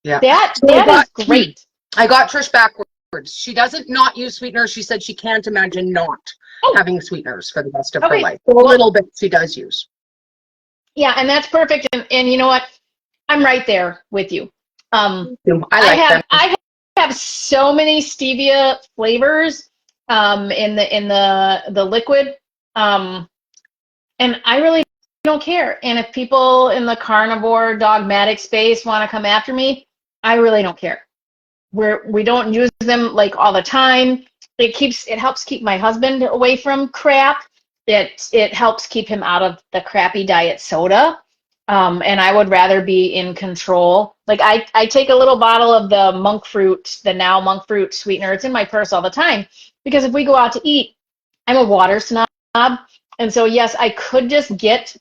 Yeah. That is great. I got Trish backwards. She doesn't not use sweeteners. She said she can't imagine not having sweeteners for the rest of her life. So a little bit she does use. Yeah, and that's perfect. And you know what? I'm right there with you. I have so many stevia flavors in the liquid, and I really don't care. And if people in the carnivore dogmatic space want to come after me, I really don't care. We don't use them like all the time. It helps keep my husband away from crap. it helps keep him out of the crappy diet soda. And I would rather be in control. Like I take a little bottle of the monk fruit sweetener. It's in my purse all the time because if we go out to eat, I'm a water snob. And so, yes, I could just get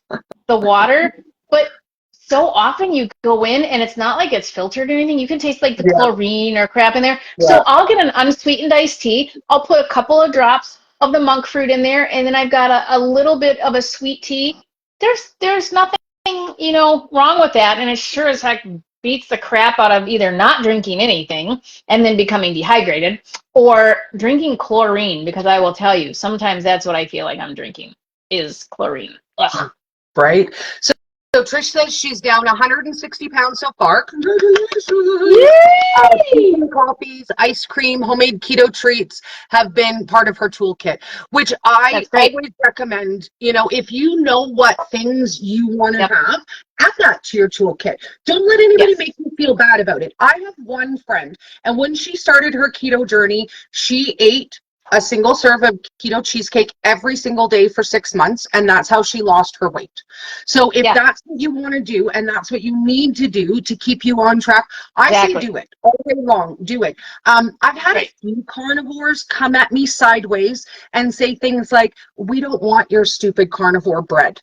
the water, but so often you go in and it's not like it's filtered or anything. You can taste like the chlorine or crap in there. Yeah. So I'll get an unsweetened iced tea. I'll put a couple of drops of the monk fruit in there, and then I've got a little bit of a sweet tea. There's nothing, wrong with that, and it sure as heck beats the crap out of either not drinking anything and then becoming dehydrated or drinking chlorine, because I will tell you, sometimes that's what I feel like I'm drinking is chlorine. Ugh. Right? So Trish says she's down 160 pounds so far. Congratulations! Coffees, ice cream, homemade keto treats have been part of her toolkit, which I always recommend. If you know what things you want to have, add that to your toolkit. Don't let anybody make you feel bad about it. I have one friend, and when she started her keto journey, she ate a single serve of keto cheesecake every single day for 6 months, and that's how she lost her weight. So if that's what you want to do and that's what you need to do to keep you on track, I say do it all day long. Do it. I've had a few carnivores come at me sideways and say things like, "We don't want your stupid carnivore bread."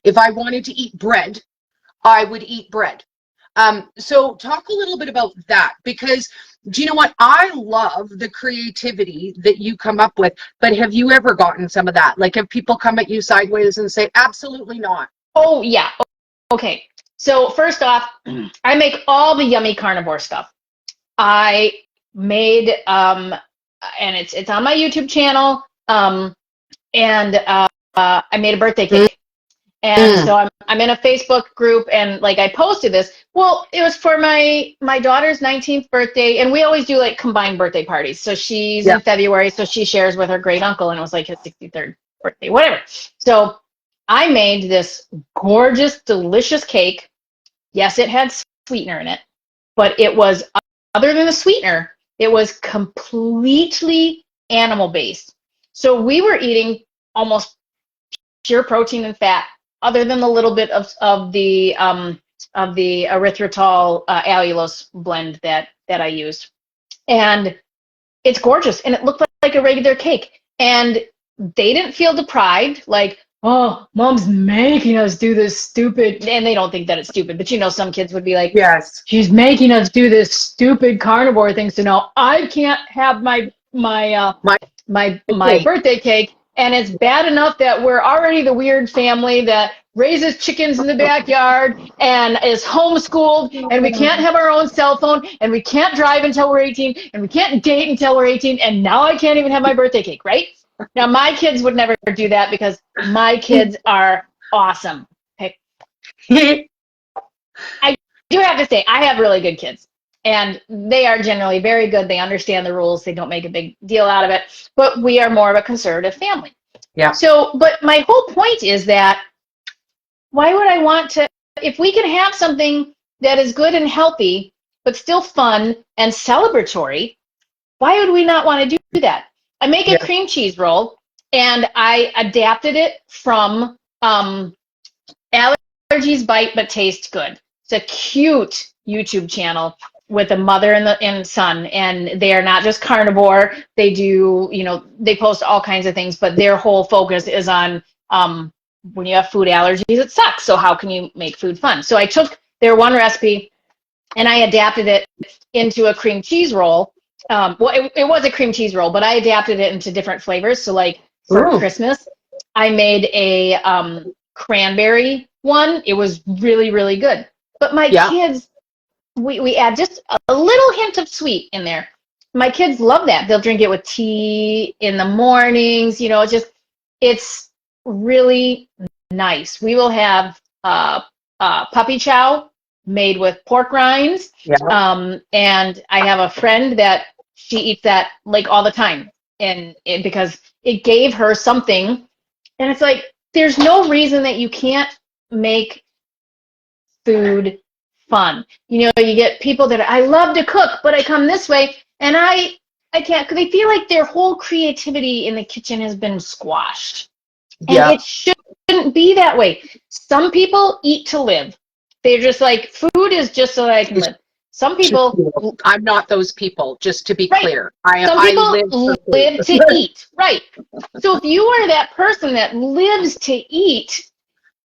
If I wanted to eat bread, I would eat bread. So talk a little bit about that, because do you know what? I love the creativity that you come up with, but have you ever gotten some of that? Like, have people come at you sideways and say, absolutely not? Oh, yeah. Okay. So first off, I make all the yummy carnivore stuff. I made, and it's on my YouTube channel, and I made a birthday cake. And so I'm in a Facebook group, and like I posted this. Well, it was for my daughter's 19th birthday, and we always do like combined birthday parties. So she's in February, so she shares with her great uncle, and it was like his 63rd birthday, whatever. So I made this gorgeous, delicious cake. Yes, it had sweetener in it, but it was, other than the sweetener, it was completely animal based. So we were eating almost pure protein and fat, other than the little bit of the erythritol allulose blend that I used. And it's gorgeous, and it looked like a regular cake. And they didn't feel deprived, like, oh, mom's making us do this stupid, and they don't think that it's stupid, but some kids would be like, yes, she's making us do this stupid carnivore thing, so now I can't have my birthday cake. And it's bad enough that we're already the weird family that raises chickens in the backyard and is homeschooled, and we can't have our own cell phone, and we can't drive until we're 18, and we can't date until we're 18, and now I can't even have my birthday cake, right? Now, my kids would never do that because my kids are awesome. Okay. I do have to say, I have really good kids. And they are generally very good. They understand the rules. They don't make a big deal out of it. But we are more of a conservative family. Yeah. So, but my whole point is that why would I want to, if we can have something that is good and healthy, but still fun and celebratory, why would we not want to do that? I make a cream cheese roll, and I adapted it from Allergies Bite But Taste Good. It's a cute YouTube channel with a mother and son, and they are not just carnivore. They do, they post all kinds of things, but their whole focus is on when you have food allergies, it sucks. So how can you make food fun? So I took their one recipe and I adapted it into a cream cheese roll. It was a cream cheese roll, but I adapted it into different flavors. So like for Christmas, I made a cranberry one. It was really, really good. But my kids, we add just a little hint of sweet in there. My kids love that. They'll drink it with tea in the mornings. It's really nice. We will have puppy chow made with pork rinds. And I have a friend that she eats that like all the time, and because it gave her something. And it's like, there's no reason that you can't make food fun. You get people that I love to cook, but I come this way and I can't, because they feel like their whole creativity in the kitchen has been squashed. And it shouldn't be that way. Some people eat to live. They're just like, food is just so that I can live. Some people, I'm not those people, just to be right. clear. Some people live to eat. Right. So if you are that person that lives to eat,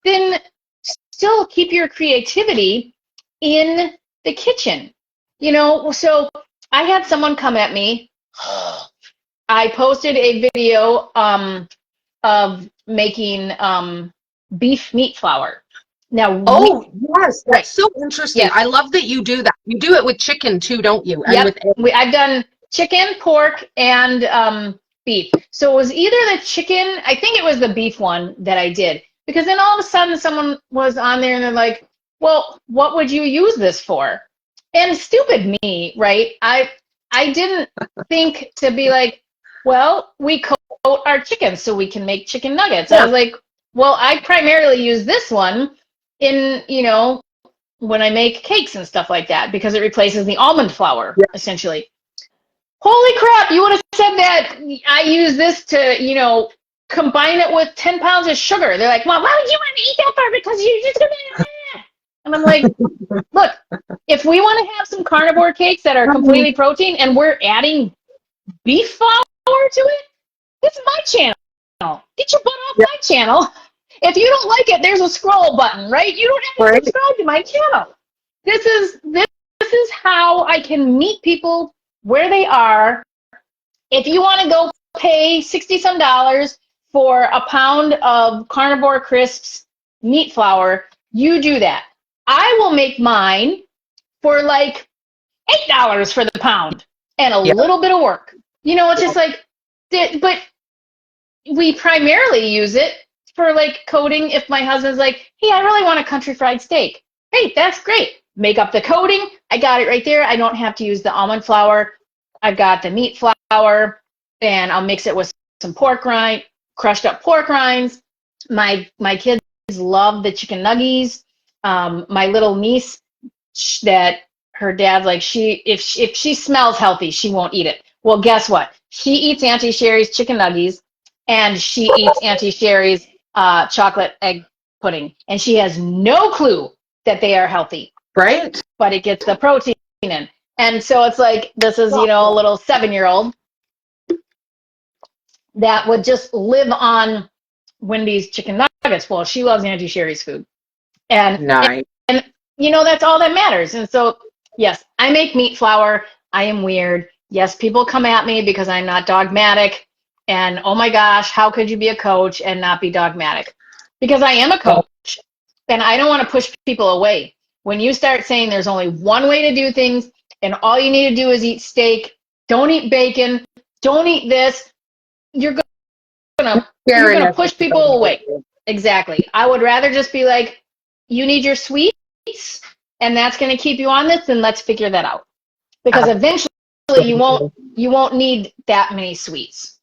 then still keep your creativity in the kitchen. You know, so I had someone come at me. I posted a video of making beef meat flour. Now, yes, that's so interesting. Yes. I love that you do that. You do it with chicken too, don't you? And Yep. with I've done chicken, pork, and beef. So it was either the chicken, I think it was the beef one that I did. Because then all of a sudden someone was on there and they're like, well, what would you use this for? And stupid me, right? I didn't think to be like, well, we coat our chicken so we can make chicken nuggets. I was like, well, I primarily use this one in, you know, when I make cakes and stuff like that, because it replaces the almond flour, essentially. Holy crap, you would have said that I use this to, you know, combine it with 10 pounds of sugar. They're like, well, why would you want to eat that part? Because you're just going to... And I'm like, look, if we want to have some carnivore cakes that are completely protein and we're adding beef flour to it, this is my channel. Get your butt off my channel. If you don't like it, there's a scroll button, right? You don't have to subscribe to my channel. This is how I can meet people where they are. If you want to go pay $60-some for a pound of Carnivore Crisps meat flour, you do that. I will make mine for like $8 for the pound and a little bit of work. You know, it's just like, but we primarily use it for like coating. If my husband's like, hey, I really want a country fried steak. Hey, that's great. Make up the coating. I got it right there. I don't have to use the almond flour. I've got the meat flour, and I'll mix it with some pork rind, crushed up pork rinds. My kids love the chicken nuggies. My little niece, that her dad's like, if she smells healthy, she won't eat it. Well, guess what? She eats Auntie Sherry's chicken nuggies, and she eats Auntie Sherry's chocolate egg pudding, and she has no clue that they are healthy. Right. But it gets the protein in. And so it's like, this is, you know, a little 7-year-old that would just live on Wendy's chicken nuggets. Well, she loves Auntie Sherry's food. And you know, that's all that matters. And so, yes, I make meat flour. I am weird. Yes, people come at me because I'm not dogmatic. And oh my gosh, how could you be a coach and not be dogmatic? Because I am a coach, and I don't want to push people away. When you start saying there's only one way to do things, and all you need to do is eat steak, don't eat bacon, don't eat this, you're gonna push people away. Exactly. I would rather just be like, you need your sweets, and that's going to keep you on this, and let's figure that out. Because eventually you won't need that many sweets.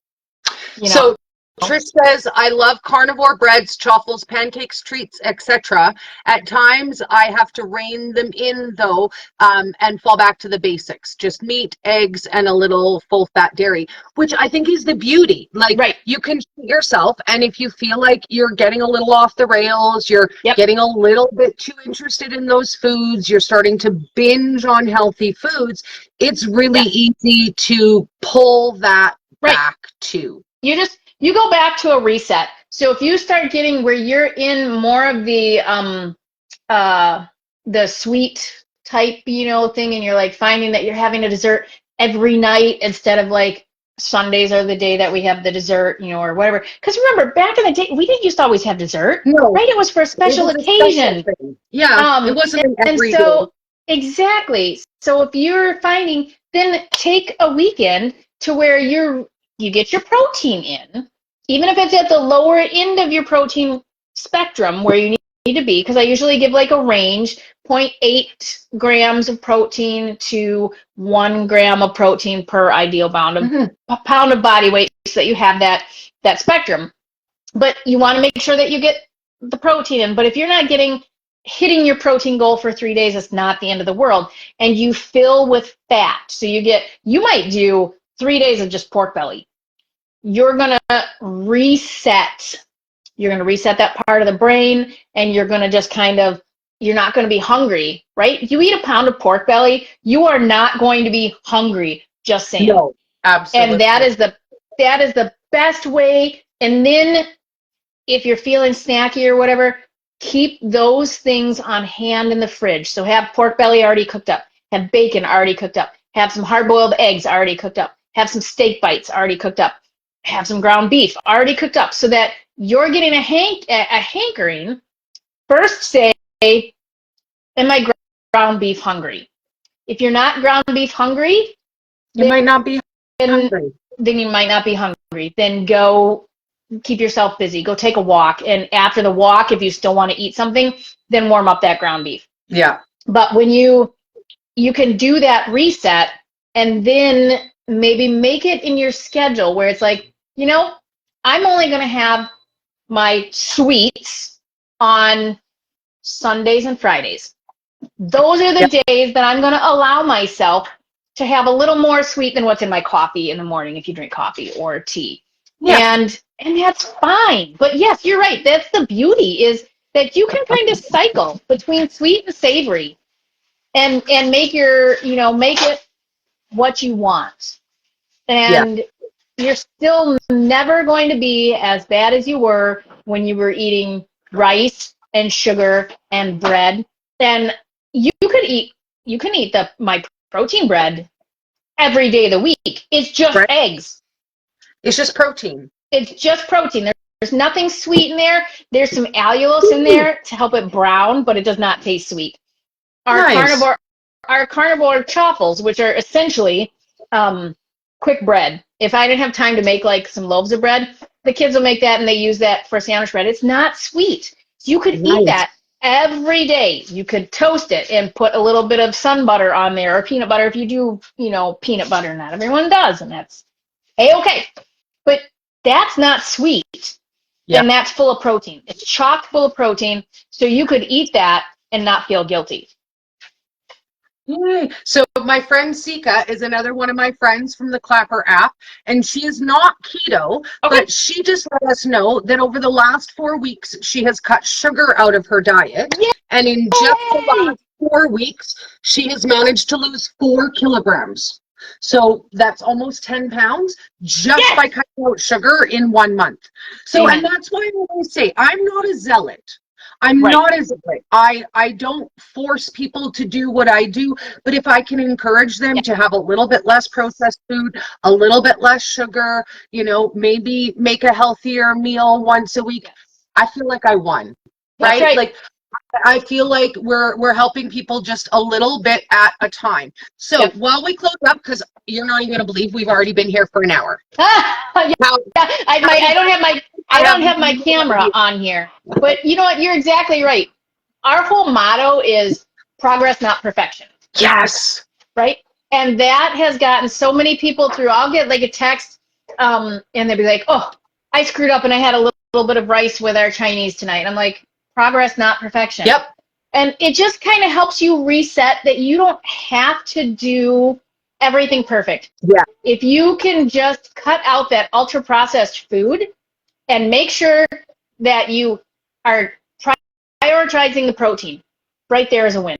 You know? So Trish says, I love carnivore breads, truffles, pancakes, treats, etc. At times, I have to rein them in, though, and fall back to the basics. Just meat, eggs, and a little full-fat dairy, which I think is the beauty. Like, you can treat yourself, and if you feel like you're getting a little off the rails, you're getting a little bit too interested in those foods, you're starting to binge on healthy foods, it's really easy to pull that back to. You go back to a reset. So if you start getting where you're in more of the sweet type, you know, thing, and you're like finding that you're having a dessert every night instead of like Sundays are the day that we have the dessert, you know, or whatever. Because remember, back in the day, we didn't used to always have dessert, right? It was for a special occasion. It wasn't every day. Exactly. So if you're finding, then take a weekend to where you get your protein in, even if it's at the lower end of your protein spectrum where you need to be, because I usually give like a range, 0.8 grams of protein to 1 gram of protein per ideal pound of body weight, so that you have that spectrum. But you want to make sure that you get the protein in. But if you're not hitting your protein goal for 3 days, it's not the end of the world. And you fill with fat. So you might do 3 days of just pork belly. You're going to reset You're going to reset that part of the brain, and you're going to just you're not going to be hungry, right? If you eat a pound of pork belly, you are not going to be hungry, just saying. No, absolutely. And that is the best way. And then if you're feeling snacky or whatever, keep those things on hand in the fridge. So have pork belly already cooked up, have bacon already cooked up, have some hard-boiled eggs already cooked up, have some steak bites already cooked up, have some ground beef already cooked up, so that you're getting a hankering. First say, am I ground beef hungry? If you're not ground beef hungry, you might not be hungry. Then you might not be hungry. Then go keep yourself busy. Go take a walk. And after the walk, if you still want to eat something, then warm up that ground beef. Yeah. But when you can do that reset, and then maybe make it in your schedule where it's like, I'm only going to have my sweets on Sundays and Fridays. Those are the days that I'm going to allow myself to have a little more sweet than what's in my coffee in the morning if you drink coffee or tea. Yeah. And that's fine. But yes, you're right. That's the beauty, is that you can kind of cycle between sweet and savory and make make it what you want. And you're still never going to be as bad as you were when you were eating rice and sugar and bread. And you can eat my protein bread every day of the week. It's just eggs. It's just protein. It's just protein. There's nothing sweet in there. There's some allulose in there to help it brown, but it does not taste sweet. Our carnivore chaffles, which are essentially quick bread. If I didn't have time to make like some loaves of bread, the kids will make that and they use that for sandwich bread. It's not sweet. You could eat that every day. You could toast it and put a little bit of sun butter on there, or peanut butter if you do, peanut butter. Not everyone does, and that's A-okay. But that's not sweet. And that's full of protein. It's chock full of protein, so you could eat that and not feel guilty. Yay. So my friend Sika is another one of my friends from the Clapper app, and she is not keto, but she just let us know that over the last 4 weeks, she has cut sugar out of her diet. Yay. And in just the last 4 weeks, she has managed to lose 4 kilograms. So that's almost 10 pounds just by cutting out sugar in 1 month. So, and that's why I always say, I'm not a zealot. I'm not as I don't force people to do what I do, but if I can encourage them to have a little bit less processed food, a little bit less sugar, maybe make a healthier meal once a week, I feel like I won. Right? Like I feel like we're helping people just a little bit at a time. So while we close up, because you're not even going to believe we've already been here for an hour. I don't have my camera on here, but you know what? You're exactly right. Our whole motto is progress, not perfection. Yes. Right? And that has gotten so many people through. I'll get like a text, and they'll be like, "Oh, I screwed up and I had a little bit of rice with our Chinese tonight." And I'm like, progress, not perfection. Yep. And it just kind of helps you reset that you don't have to do everything perfect. Yeah. If you can just cut out that ultra processed food and make sure that you are prioritizing the protein, right there is a win.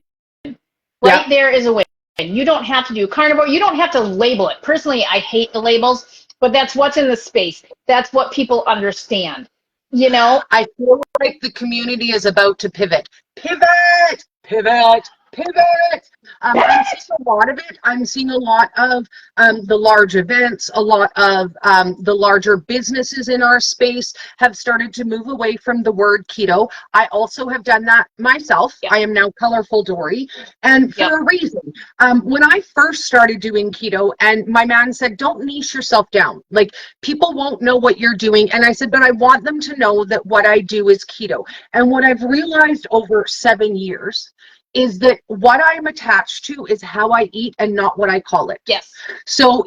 Right there is a win. You don't have to do carnivore. You don't have to label it. Personally, I hate the labels, but that's what's in the space. That's what people understand. I feel like the community is about to pivot. Pivot! Pivot! Pivot! I'm seeing a lot of it. I'm seeing a lot of the large events, a lot of the larger businesses in our space have started to move away from the word keto. I also have done that myself. I am now Colourful Dori, and for a reason. When I first started doing keto, and my man said, don't niche yourself down. Like, people won't know what you're doing. And I said, but I want them to know that what I do is keto. And what I've realized over 7 years is that what I'm attached to is how I eat and not what I call it. Yes. So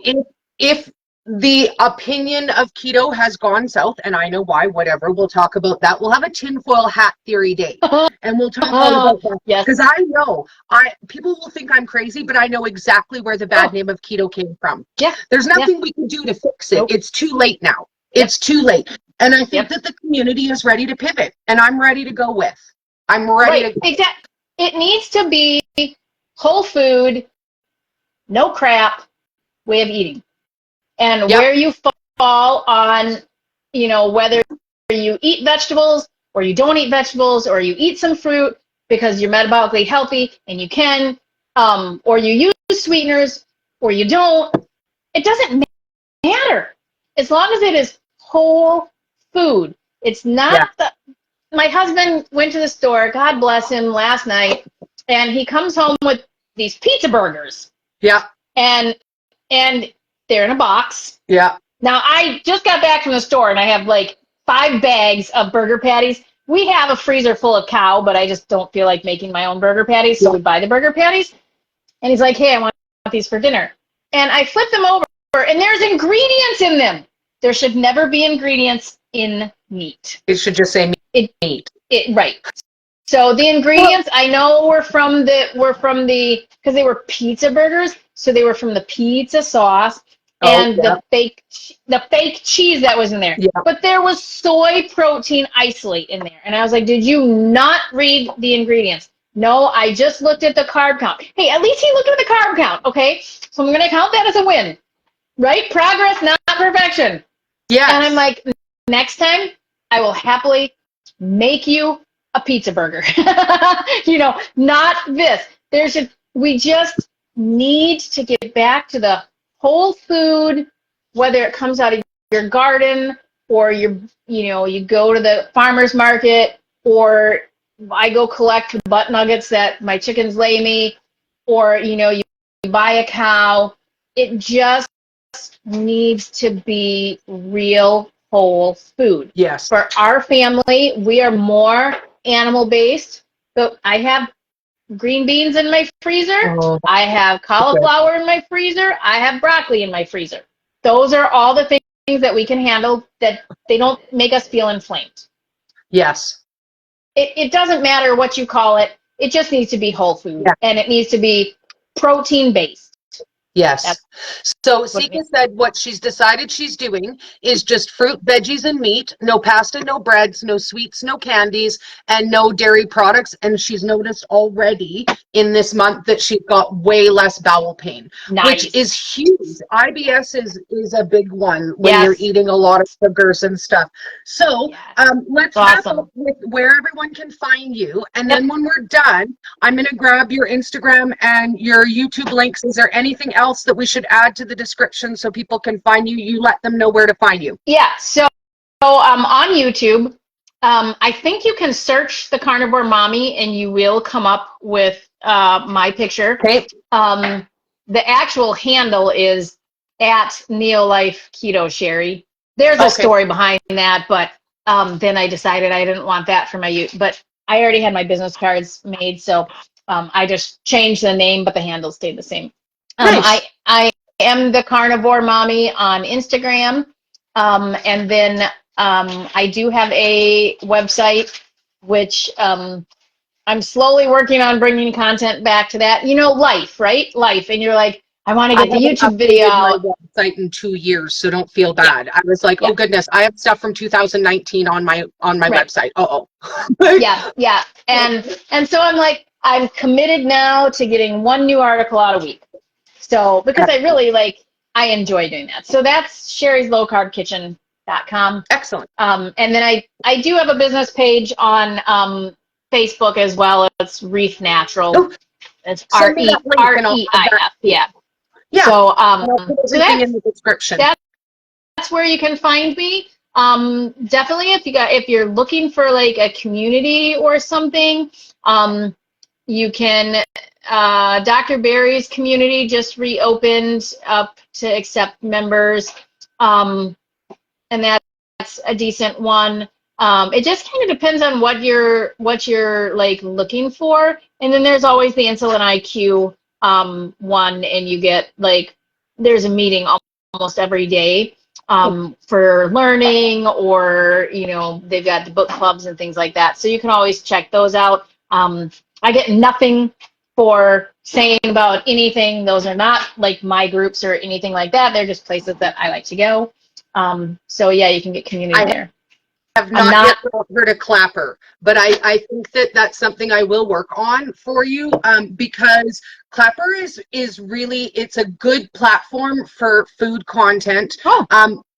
if the opinion of keto has gone south, and I know why, whatever, we'll talk about that. We'll have a tinfoil hat theory day, and we'll talk all about that. Yes. Because I know, people will think I'm crazy, but I know exactly where the bad name of keto came from. Yeah. There's nothing we can do to fix it. Nope. It's too late now. It's too late. And I think Yep. that the community is ready to pivot, and I'm ready to go with. I'm ready to go. Exactly. It needs to be whole food, no crap way of eating. And Yep. where you fall on, whether you eat vegetables or you don't eat vegetables or you eat some fruit because you're metabolically healthy and you can, or you use sweeteners or you don't, it doesn't matter. As long as it is whole food. It's not my husband went to the store, God bless him, last night, and he comes home with these pizza burgers. Yeah. And they're in a box. Yeah. Now, I just got back from the store, and I have like 5 bags of burger patties. We have a freezer full of cow, but I just don't feel like making my own burger patties, so we buy the burger patties. And he's like, hey, I want these for dinner. And I flip them over, and there's ingredients in them. There should never be ingredients in meat. It should just say meat. Right. So the ingredients I know were from the because they were pizza burgers, so they were from the pizza sauce and the fake cheese that was in there. Yeah. But there was soy protein isolate in there, and I was like, did you not read the ingredients? No, I just looked at the carb count. Hey, at least he looked at the carb count. Okay, so I'm gonna count that as a win, right? Progress, not perfection. Yeah. And I'm like, next time I will happily make you a pizza burger. Not this. We just need to get back to the whole food, whether it comes out of your garden or you go to the farmer's market, or I go collect butt nuggets that my chickens lay me, or you buy a cow. It just needs to be real whole food. Yes. For our family, we are more animal-based. So I have green beans in my freezer. Oh, I have cauliflower in my freezer. I have broccoli in my freezer. Those are all the things that we can handle that they don't make us feel inflamed. Yes. It doesn't matter what you call it. It just needs to be whole food, and it needs to be protein-based. Yes. So Sika said what she's decided she's doing is just fruit, veggies, and meat. No pasta, no breads, no sweets, no candies, and no dairy products. And she's noticed already in this month that she's got way less bowel pain, which is huge. IBS is a big one when you're eating a lot of sugars and stuff. So let's wrap up with where everyone can find you. And then when we're done, I'm going to grab your Instagram and your YouTube links. Is there anything else that we should add to the description so people can find you? You let them know where to find you. Yeah, so on YouTube, I think you can search the Carnivore Mommy and you will come up with my picture. Okay. The actual handle is at Neolife Keto Sherry. There's a story behind that, but then I decided I didn't want that for my YouTube. But I already had my business cards made, so I just changed the name, but the handle stayed the same. Nice. I am the Carnivore Mommy on Instagram, and then I do have a website, which I'm slowly working on bringing content back to that. Life, right? Life, and you're like, I want to get the YouTube video out. My website in 2 years, so don't feel bad. I was like, oh goodness, I have stuff from 2019 on my website. Yeah, and so I'm like, I'm committed now to getting 1 new article out a week. So, because I really I enjoy doing that. So that's sherryslowcarbkitchen.com. Excellent. And then I do have a business page on Facebook as well. It's Reef Natural. Oh, it's REIF. Yeah. So, so that's in the description. That's where you can find me. Definitely if you're looking for a community or something, you can. Dr. Barry's community just reopened up to accept members, and that's a decent one. It just kind of depends on what you're looking for, and then there's always the Insulin IQ one, and you get there's a meeting almost every day for learning, or they've got the book clubs and things like that, so you can always check those out. I get nothing for saying about anything. Those are not my groups or anything like that. They're just places that I like to go. So yeah, you can get community there. Have not yet heard of Clapper, but I think that that's something I will work on for you, because Clapper is really, it's a good platform for food content. Oh.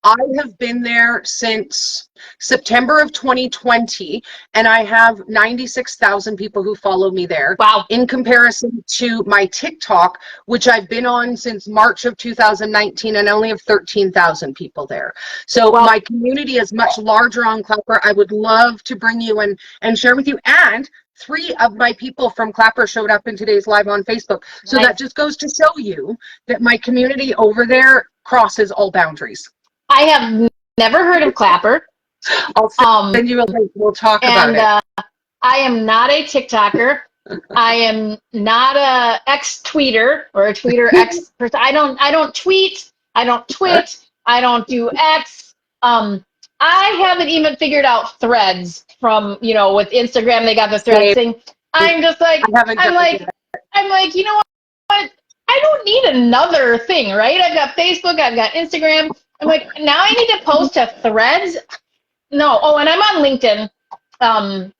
I have been there since September of 2020, and I have 96,000 people who follow me there. Wow. In comparison to my TikTok, which I've been on since March of 2019, and I only have 13,000 people there. So my community is much larger on Clapper. I would love to bring you and share with you. And 3 of my people from Clapper showed up in today's live on Facebook. So that just goes to show you that my community over there crosses all boundaries. I have never heard of Clapper. I'll send you a link. We'll talk about it. I am not a TikToker. I am not a ex-tweeter or a Tweeter ex person. I don't tweet. I don't twit. I don't do X. I haven't even figured out Threads from, with Instagram, they got the Threads thing. I'm just like, I'm like, you know what? I don't need another thing, right? I've got Facebook, I've got Instagram. I'm like, now I need to post to Threads? No. Oh, and I'm on LinkedIn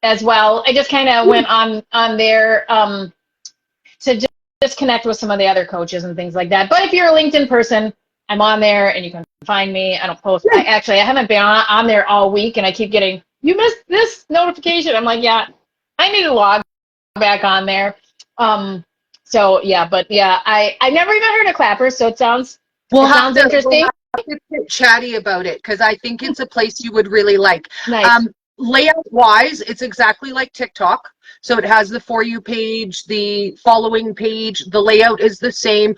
as well. I just kind of went on there to just connect with some of the other coaches and things like that. But if you're a LinkedIn person, I'm on there and you can find me. I don't post. I haven't been on there all week, and I keep getting, you missed this notification. I'm like, yeah, I need to log back on there. So yeah, but yeah, I never even heard of Clapper, so it sounds interesting. We'll have to get chatty about it, because I think it's a place you would really like. Nice. Layout wise, it's exactly like TikTok. So it has the For You page, the following page, the layout is the same.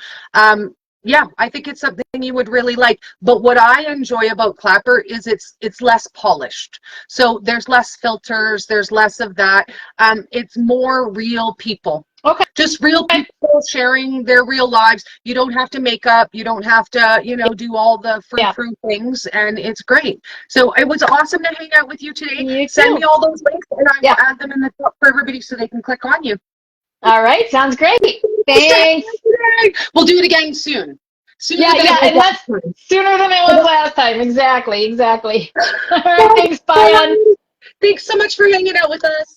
Yeah, I think it's something you would really like. But what I enjoy about Clapper is it's less polished. So there's less filters, there's less of that. It's more real people. Okay. Just real people sharing their real lives. You don't have to make up. You don't have to, do all the frou-frou things, and it's great. So it was awesome to hang out with you today. Send me all those links, and I will add them in the top for everybody so they can click on you. All right, sounds great. Thanks. We'll do it again soon. Sooner than it was last time. Exactly. All right, thanks, bye. Thanks so much for hanging out with us.